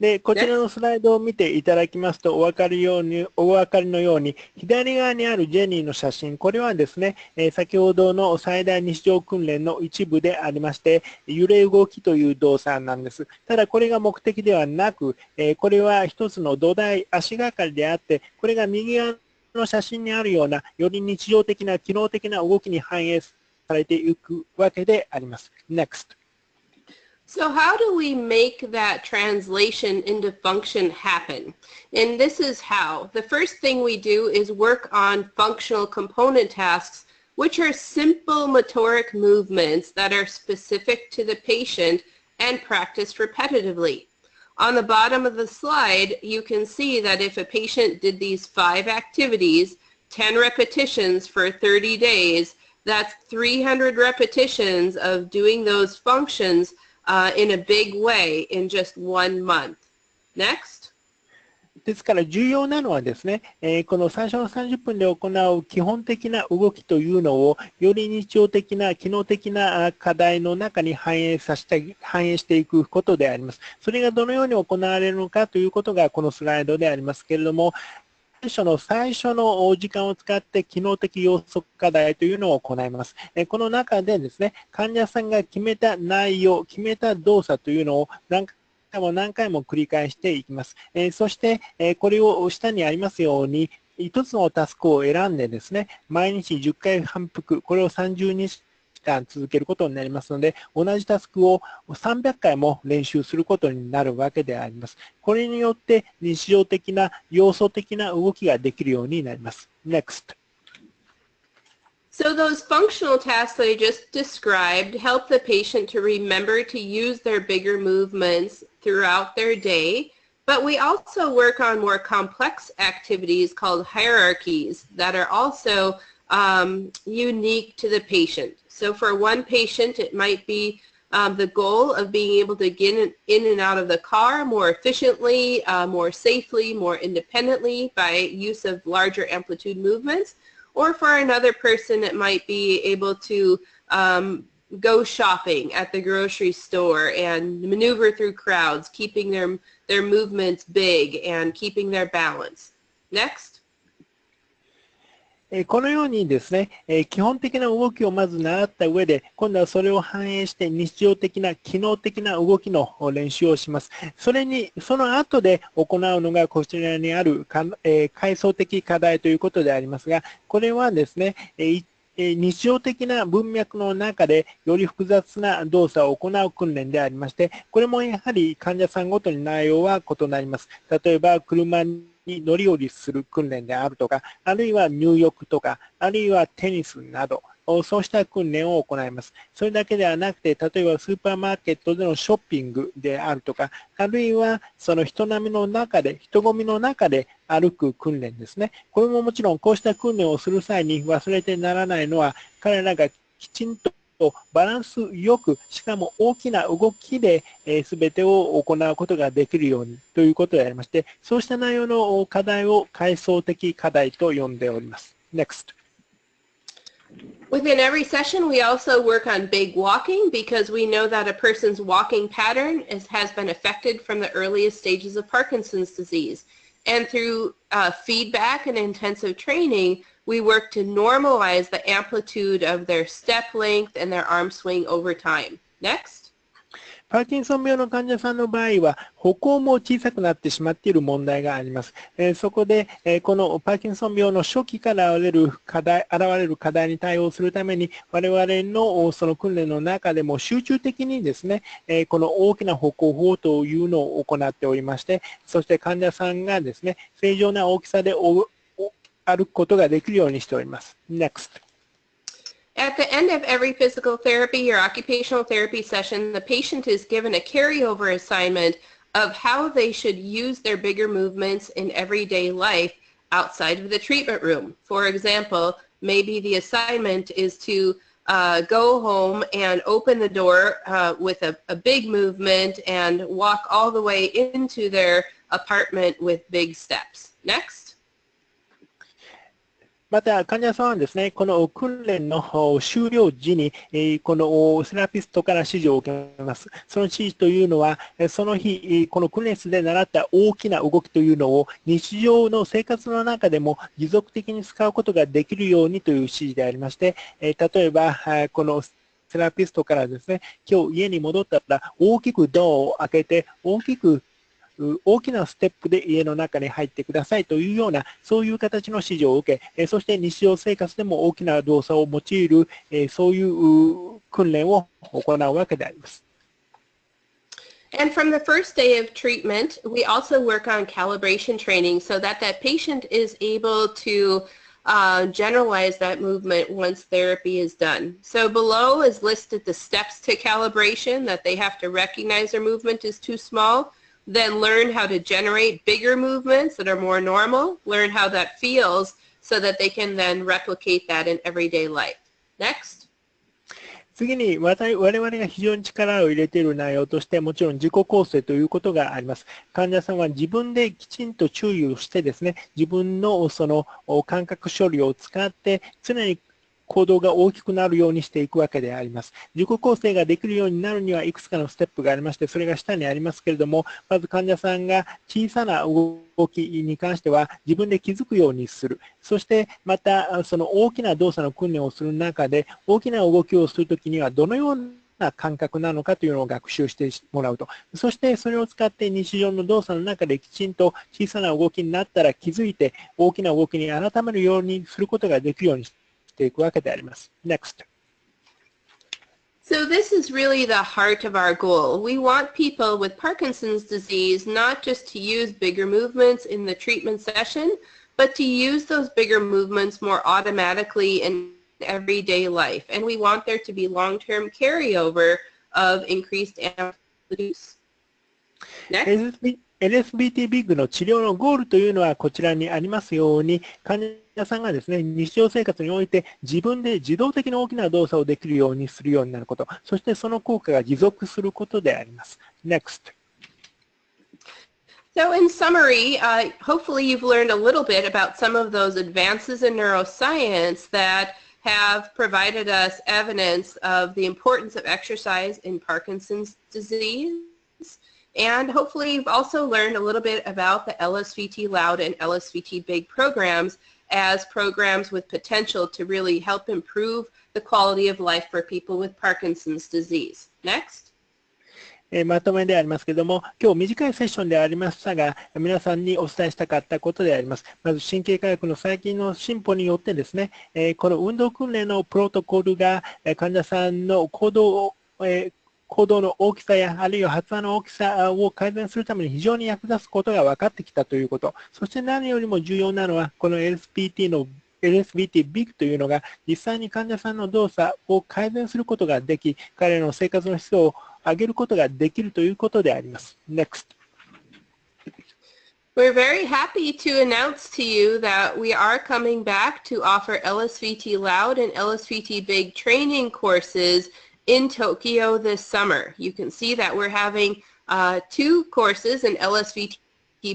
で、こちらのスライドを見ていただきますとお分かりのように、左側にあるジェニーの写真、これはですね、先ほどの最大日常訓練の一部でありまして、揺れ動きという動作なんです。ただこれが目的ではなく、これは一つの土台、足がかりであって、これが右側の写真にあるような、より日常的な、機能的な動きに反映されていくわけであります。Next. So how do we make that translation into function happen? And this is how. The first thing we do is work on functional component tasks, which are simple motoric movements that are specific to the patient and practiced repetitively. On the bottom of the slide, you can see that if a patient did these 5 activities, 10 repetitions for 30 days, that's 300 repetitions of doing those functions in a big way in just 1 month. Next. ですから重要なのはですね、この最初の30分で行う基本的な動きというのをより日常的な機能的な課題の中に反映していくことであります。それがどのように行われるのかということがこのスライドでありますけれども、最初の時間を使って機能的要素課題というのを行います。この中でですね、患者さんが決めた内容、決めた動作というのを何回も繰り返していきます。そして、これを下にありますように、一つのタスクを選んでですね、毎日10回反復、これを30日間続けることになりますので、同じタスクを300回も練習することになるわけであります。これによって日常的な要素的な動きができるようになります。Next. So those functional tasks that I just described help the patient to remember to use their bigger movements throughout their day, but we also work on more complex activities called hierarchies that are also unique to the patient. So for one patient, it might be the goal of being able to get in and out of the car more efficiently, more safely, more independently by use of larger amplitude movements. Or for another person, it might be able to go shopping at the grocery store and maneuver through crowds, keeping their movements big and keeping their balance. Next. このようにですね、基本的な動きをまず習った上で、今度はそれを反映して日常的な機能的な動きの練習をします。その後で行うのがこちらにある階層的課題ということでありますが、これはですね、日常的な文脈の中でより複雑な動作を行う訓練でありまして、これもやはり患者さんごとに内容は異なります。例えば、車にに乗り降りする訓練であるとか、あるいは入浴とか、あるいはテニスなど、そうした訓練を行います。それだけではなくて、例えばスーパーマーケットでのショッピングであるとか、あるいはその人並みの中で、人混みの中で歩く訓練ですね。これももちろんこうした訓練をする際に忘れてならないのは、彼らがきちんとバランスよく、しかも大きな動きで全てを行うことができるようにということでありまして、そうした内容の課題を階層的課題と呼んでおります。Next. Within every session, we also work on big walking because we know that a person's walking pattern has been affected from the earliest stages of Parkinson's disease. And through feedback and intensive training, we work to normalize the amplitude of their step length and their arm swing over time. Next. パーキンソン病の患者さんの場合は、歩行も小さくなってしまっている問題があります。そこで、このパーキンソン病の初期から現れる課題に対応するために、我々のその訓練の中でも集中的にですね、この大きな歩行法というのを行っておりまして、そして患者さんがですね、正常な大きさで歩くことができるようにしております。Next. At the end of every physical therapy or occupational therapy session, the patient is given a carryover assignment of how they should use their bigger movements in everyday life outside of the treatment room. For example, maybe the assignment is to go home and open the door with a big movement and walk all the way into their apartment with big steps. Next. また、患者さんはですね、この訓練の終了時に、このセラピストから指示を受けます。その指示というのは、その日、この訓練室で習った大きな動きというのを日常の生活の中でも持続的に使うことができるようにという指示でありまして、例えば、このセラピストからですね、今日家に戻ったら大きくドアを開けて、大きなステップで家の中に入ってくださいというような、そういう形の指示を受け、そして日常生活でも大きな動作を用いる、そういう訓練を行うわけであります。And from the first day of treatment, we also work on calibration training so that patient is able to generalize that movement once therapy is done. So below is listed the steps to calibration that they have to recognize their movement is too small. Then learn how to generate bigger movements that are more normal, learn how that feels so that they can then replicate that in everyday life. Next. 次に我々が非常に力を入れている内容として、もちろん自己構成ということがあります。患者さんは自分できちんと注意をしてですね、自分のその感覚処理を使って常に行動が大きくなるようにしていくわけであります。自己構成ができるようになるにはいくつかのステップがありまして、それが下にありますけれども、まず患者さんが小さな動きに関しては自分で気づくようにする。そしてまたその大きな動作の訓練をする中で、大きな動きをするときにはどのような感覚なのかというのを学習してもらうと。そしてそれを使って日常の動作の中できちんと小さな動きになったら気づいて、大きな動きに改めるようにすることができるようにしていくわけであります。Next. So this is really the heart of our goal. We want people with Parkinson's disease not just to use bigger movements in the treatment session, but to use those bigger movements more automatically in everyday life. And we want there to be long-term carryover of increased amplitude. Next. LSVT Big の治療のゴールというのはこちらにありますように、患者さんがですね、日常生活において自分で自動的に大きな動作をできるようにするようになること、そしてその効果が持続することであります。Next. So in summary, hopefully you've learned a little bit about some of those advances in neuroscience that have provided us evidence of the importance of exercise in Parkinson's disease. And hopefully you've also learned a little bit about the LSVT LOUD and LSVT Big programs as programs with potential to really help improve the quality of life for people with Parkinson's disease. Next. まとめでありますけれども、今日短いセッションでありましたが、皆さんにお伝えしたかったことであります。まず神経科学の最近の進歩によってですね、この運動訓練のプロトコルが患者さんの行動を行動の大きさや、あるいは発話の大きさを改善するために非常に役立つことが分かってきたということ。そして何よりも重要なのは、この LSVT Big というのが実際に患者さんの動作を改善することができ、彼らの生活の質を上げることができるということであります。Next. We're very happy to announce to you that we are coming back to offer LSVT LOUD and LSVT Big training courses in Tokyo this summer. You can see that we're having 2 courses, an LSVT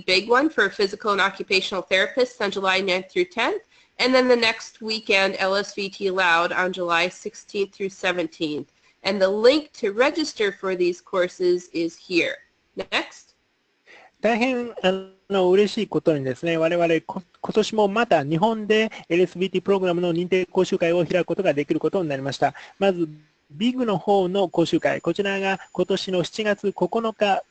Big one for physical and occupational therapists on July 9th through 10th, and then the next weekend LSVT LOUD on July 16th through 17th. And the link to register for these courses is here. Next. 大変嬉しいことにですね、我々今年もまた日本で LSVT プログラムの認定講習会を開くことができることになりました。まず、BIG の方の講習会、こちらが今年の7月9日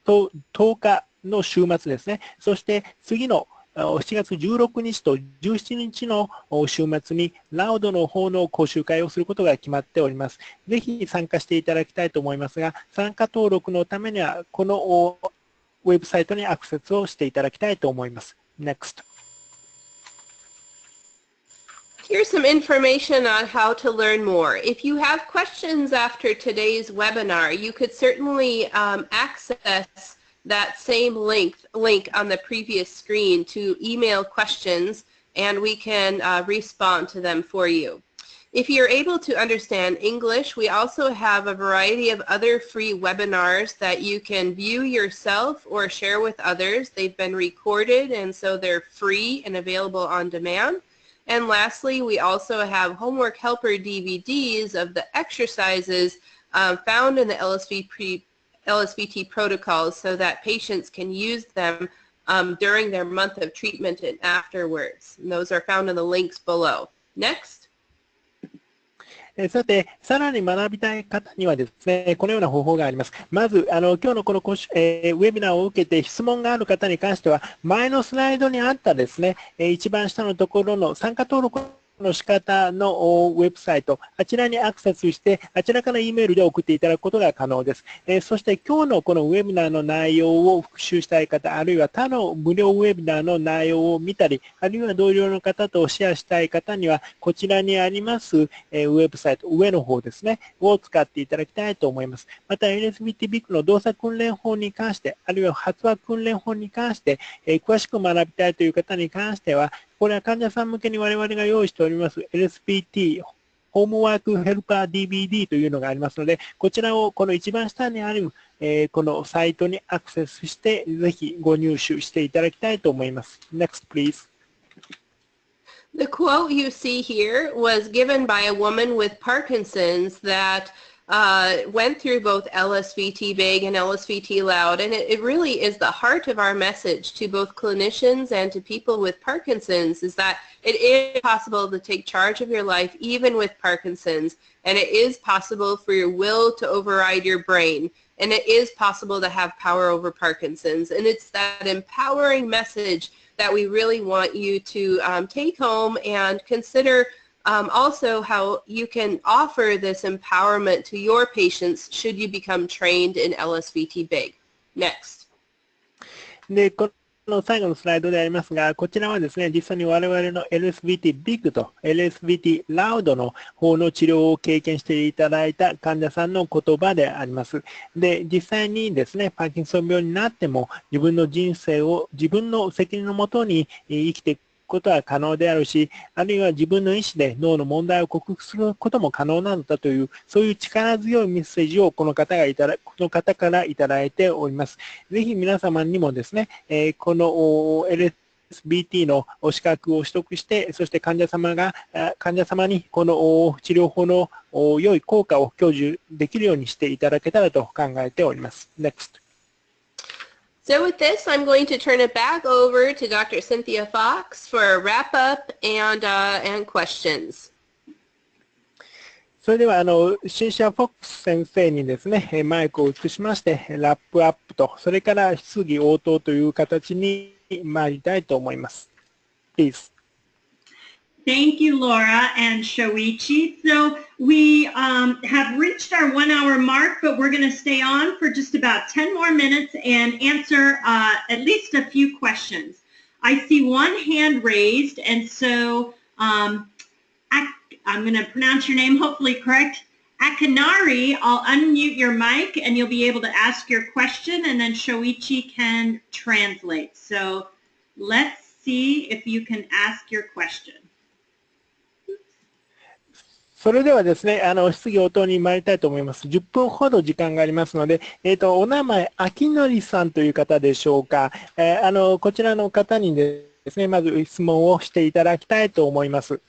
と10日の週末ですね。そして次の7月16日と17日の週末に LOUD の方の講習会をすることが決まっております。ぜひ参加していただきたいと思いますが、参加登録のためにはこのウェブサイトにアクセスをしていただきたいと思います。Next. Here's some information on how to learn more. If you have questions after today's webinar, you could certainly access that same link on the previous screen to email questions, and we can respond to them for you. If you're able to understand English, we also have a variety of other free webinars that you can view yourself or share with others. They've been recorded, and so they're free and available on demand. And lastly, we also have homework helper DVDs of the exercises found in the LSVT protocols so that patients can use them during their month of treatment and afterwards. And those are found in the links below. Next. さて、さらに学びたい方にはですね、このような方法があります。まず、今日のこのウェビナーを受けて質問がある方に関しては、前のスライドにあったですね、一番下のところの参加登録の仕方のウェブサイト、あちらにアクセスして、あちらから E メールで送っていただくことが可能です。そして今日のこのウェビナーの内容を復習したい方、あるいは他の無料ウェビナーの内容を見たり、あるいは同僚の方とシェアしたい方には、こちらにありますウェブサイト、上の方ですね、を使っていただきたいと思います。また LSVT Big の動作訓練法に関して、あるいは発話訓練法に関して、詳しく学びたいという方に関しては、これは患者さん向けに我々が用意しております LSVT ホームワークヘルパー DVD というのがありますので、こちらをこの一番下にある、このサイトにアクセスして、ぜひご入手していただきたいと思います。Next, please. The quote you see here was given by a woman with Parkinson's that went through both LSVT Big and LSVT LOUD, and it really is the heart of our message to both clinicians and to people with Parkinson's, is that it is possible to take charge of your life even with Parkinson's, and it is possible for your will to override your brain, and it is possible to have power over Parkinson's, and it's that empowering message that we really want you to take home and consider also how you can offer this empowerment to your patients should you become trained in LSVT Big. Next. で、この最後のスライドでありますが、こちらはですね、実際に我々の LSVT Big と LSVT LOUD の方の治療を経験していただいた患者さんの言葉であります。で、実際にですね、パーキンソン病になっても自分の人生を自分の責任のもとに生きていくことは可能であるし、あるいは自分の意思で脳の問題を克服することも可能なのだという、そういう力強いメッセージをこの方からいただいております。ぜひ皆様にもですね、この LSVT の資格を取得して、そして患者様にこの治療法の良い効果を享受できるようにしていただけたらと考えております。Next. So with this, I'm going to turn it back over to Dr. Cynthia Fox for a wrap-up and questions. それではシンシア・フォックス先生にですね、マイクを移しまして、ラップアップと、それから質疑応答という形に参りたいと思います。Please. Thank you, Laura and Shoichi. So we have reached our 1 hour mark, but we're going to stay on for just about 10 more minutes and answer at least a few questions. I see one hand raised, and so I'm going to pronounce your name hopefully correct. Akinari, I'll unmute your mic and you'll be able to ask your question, and then Shoichi can translate. So let's see if you can ask your question. それではですね、質疑応答に参りたいと思います。10分ほど時間がありますので、お名前、秋典さんという方でしょうか。こちらの方にですね、まず質問をしていただきたいと思います。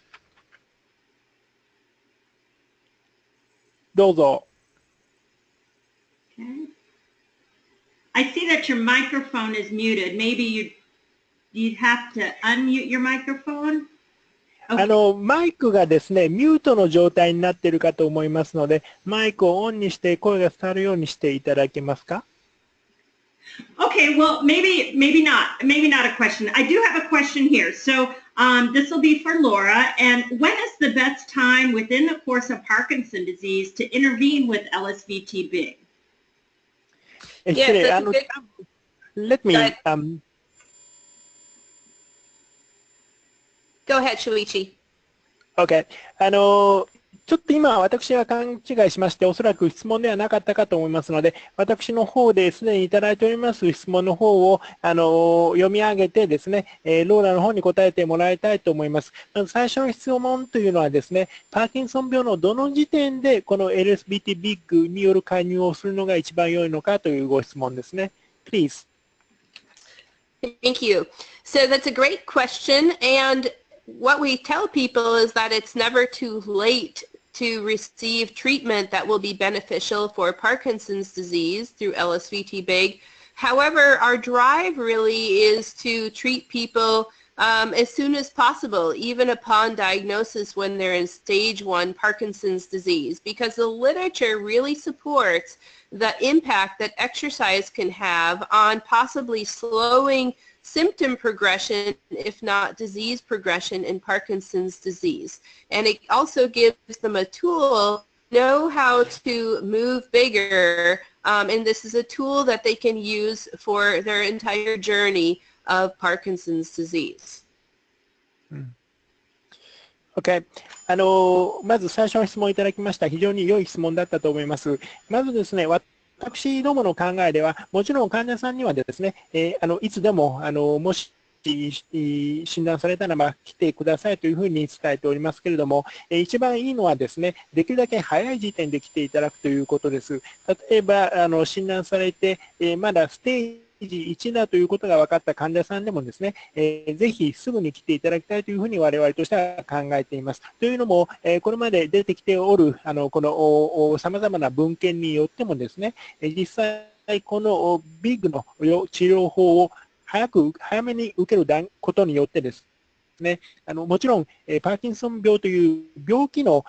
どうぞ。Okay. I see that your microphone is muted. Maybe you'd have to unmute your microphone. Okay. マイクがですね、ミュートの状態になっているかと思いますので、マイクをオンにして声が伝わるようにしていただけますか？ Okay, well, maybe not a question. I do have a question here. So this will be for Laura. And when is the best time within the course of Parkinson's disease to intervene with LSVT Big? Yes, let me Go ahead, Shoichi. Okay. ちょっと今私が勘違いしまして、おそらく質問ではなかったかと思いますので、私の方ですでにいただいております質問の方を読み上げてですね、ローラの方に答えてもらいたいと思います。まず最初の質問というのはですね、パーキンソン病のどの時点でこの LSVT Big による介入をするのが一番良いのかというご質問ですね。Please. Thank you. So that's a great question, and what we tell people is that it's never too late to receive treatment that will be beneficial for Parkinson's disease through LSVT Big. However, our drive really is to treat people as soon as possible, even upon diagnosis when they're in stage 1 Parkinson's disease, because the literature really supports the impact that exercise can have on possibly slowing symptom progression, if not disease progression in Parkinson's disease. And it also gives them a tool to know how to move bigger, and this is a tool that they can use for their entire journey of Parkinson's disease. Okay. まず最初の質問をいただきました。非常に良い質問だったと思います。まずですね、私どもの考えでは、もちろん患者さんにはですね、いつでももし診断されたら来てくださいというふうに伝えておりますけれども、一番いいのはですね、できるだけ早い時点で来ていただくということです。例えば診断されて、まだステージ1だということが分かった患者さんでもですね、ぜひすぐに来ていただきたいというふうに我々としては考えています。というのも、これまで出てきておるこの様々な文献によってもですね、実際このビッグの治療法を早めに受けることによってですね、もちろんパーキンソン病という病気の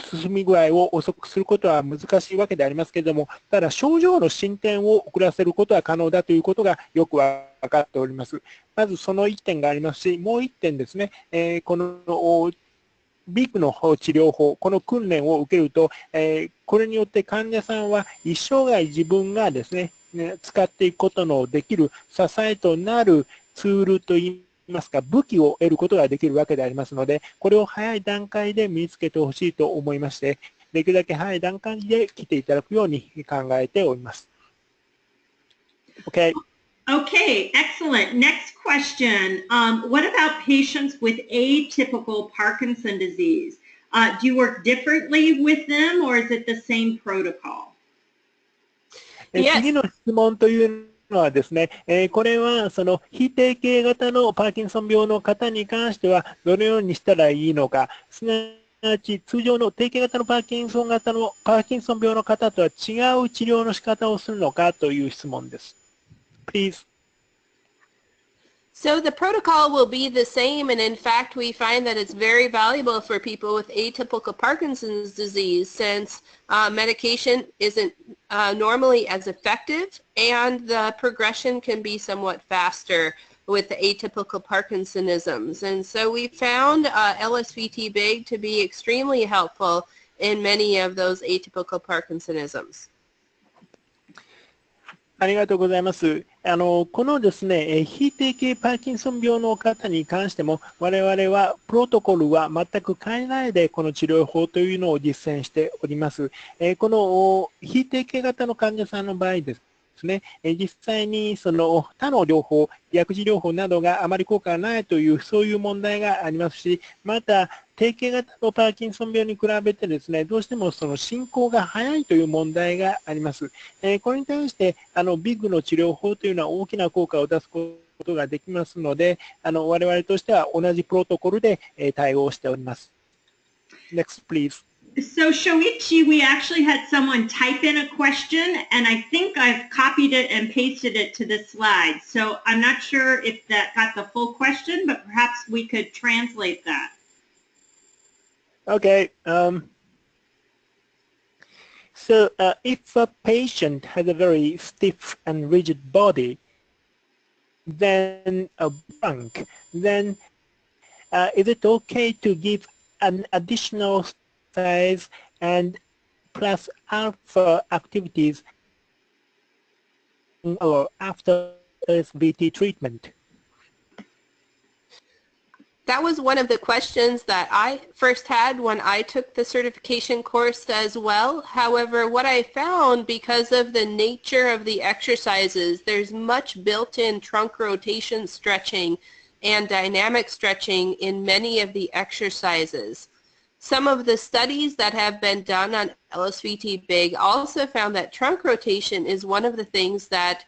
進み具合を遅くすることは難しいわけでありますけれども、ただ症状の進展を遅らせることは可能だということがよく分かっております。まずその1点がありますし、もう1点ですね、このビッグの治療法、この訓練を受けると、これによって患者さんは一生涯自分がですね、使っていくことのできる支えとなるツールといいますか、武器を得ることができるわけでありますので、これを早い段階で身につけてほしいと思いまして、できるだけ早い段階で来ていただくように考えております。Okay. Okay, excellent. Next question. What about patients with atypical Parkinson's disease? Do you work differently with them, or is it the same protocol? 次の質問というのはですね、これはその非定型型のパーキンソン病の方に関してはどのようにしたらいいのか、すなわち通常の定型型のパーキンソン病の方とは違う治療の仕方をするのかという質問です。Please. So the protocol will be the same, and in fact we find that it's very valuable for people with atypical Parkinson's disease, since medication isn't normally as effective and the progression can be somewhat faster with the atypical Parkinsonisms. And so we found LSVT Big to be extremely helpful in many of those atypical Parkinsonisms. ありがとうございます。このですね、非定型パーキンソン病の方に関しても、我々はプロトコルは全く変えないで、この治療法というのを実践しております。この非定型型の患者さんの場合ですね、実際にその他の療法、薬事療法などがあまり効果がないという、そういう問題がありますし、また、定型型のパーキンソン病に比べてですね、どうしてもその進行が早いという問題があります。これに対して、ビッグの治療法というのは大きな効果を出すことができますので、我々としては同じプロトコルで対応しております。Next, please. So Shoichi, we actually had someone type in a question, and I think I've copied it and pasted it to the slide. So I'm not sure if that got the full question, but perhaps we could translate that. Okay. So if a patient has a very stiff and rigid body, then then is it okay to give an additional size and plus alpha activities or after LSVT treatment? That was one of the questions that I first had when I took the certification course as well. However, what I found, because of the nature of the exercises, there's much built-in trunk rotation stretching and dynamic stretching in many of the exercises. Some of the studies that have been done on LSVT Big also found that trunk rotation is one of the things that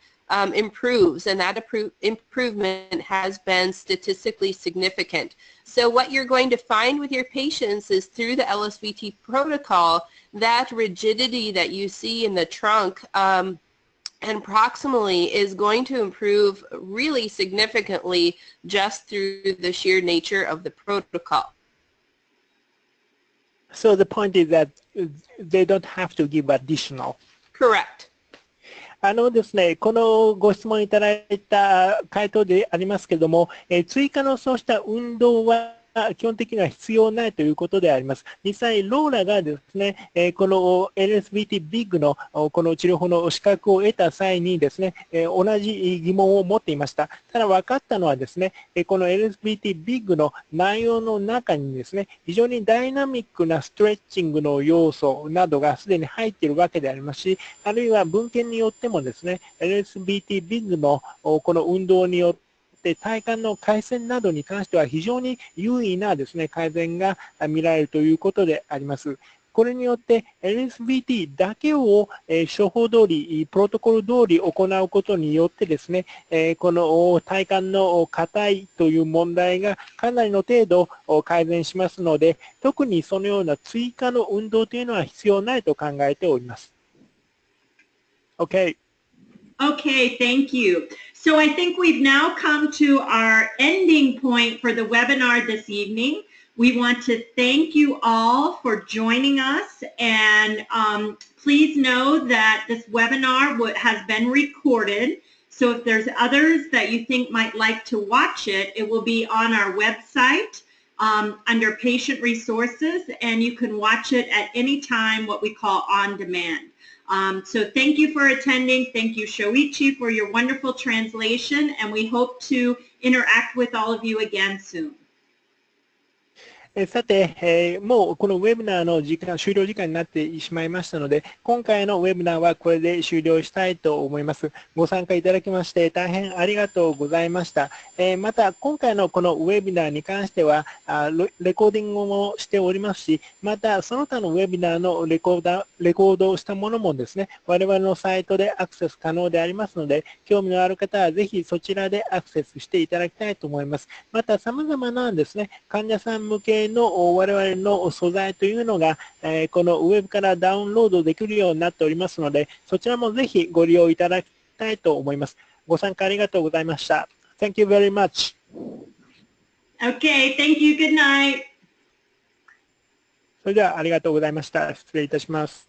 improves, and that improvement has been statistically significant. So what you're going to find with your patients is through the LSVT protocol, that rigidity that you see in the trunk and proximally is going to improve really significantly just through the sheer nature of the protocol. So the point is that they don't have to give additional. Correct. ですね、このご質問いただいた回答でありますけれども、追加のそうした運動は基本的には必要ないということであります。実際、ローラがですね、この LSVT Big のこの治療法の資格を得た際にですね、同じ疑問を持っていました。ただ分かったのはですね、この LSVT Big の内容の中にですね、非常にダイナミックなストレッチングの要素などがすでに入っているわけでありますし、あるいは文献によってもですね、LSVT Big のこの運動によって体幹の改善などに関しては非常に優位なですね、改善が見られるということであります。これによって LSVT だけを処方通り、プロトコル通り行うことによってですね、この体幹の硬いという問題がかなりの程度改善しますので、特にそのような追加の運動というのは必要ないと考えております。OK。Okay, thank you. So I think we've now come to our ending point for the webinar this evening. We want to thank you all for joining us, and please know that this webinar has been recorded. So if there's others that you think might like to watch it, it will be on our website under Patient Resources, and you can watch it at any time, what we call on demand. So thank you for attending. Thank you, Shoichi, for your wonderful translation, and we hope to interact with all of you again soon. さて、もうこのウェビナーの終了時間になってしまいましたので、今回のウェビナーはこれで終了したいと思います。ご参加いただきまして大変ありがとうございました。また、今回のこのウェビナーに関しては、レコーディングもしておりますし、また、その他のウェビナーのレコードをしたものもですね、我々のサイトでアクセス可能でありますので、興味のある方はぜひそちらでアクセスしていただきたいと思います。また、様々なですね、患者さん向けの我々の素材というのが、このウェブからダウンロードできるようになっておりますので、そちらもぜひご利用いただきたいと思います。ご参加ありがとうございました。Thank you very much. Okay, thank you. Good night. それではありがとうございました。失礼いたします。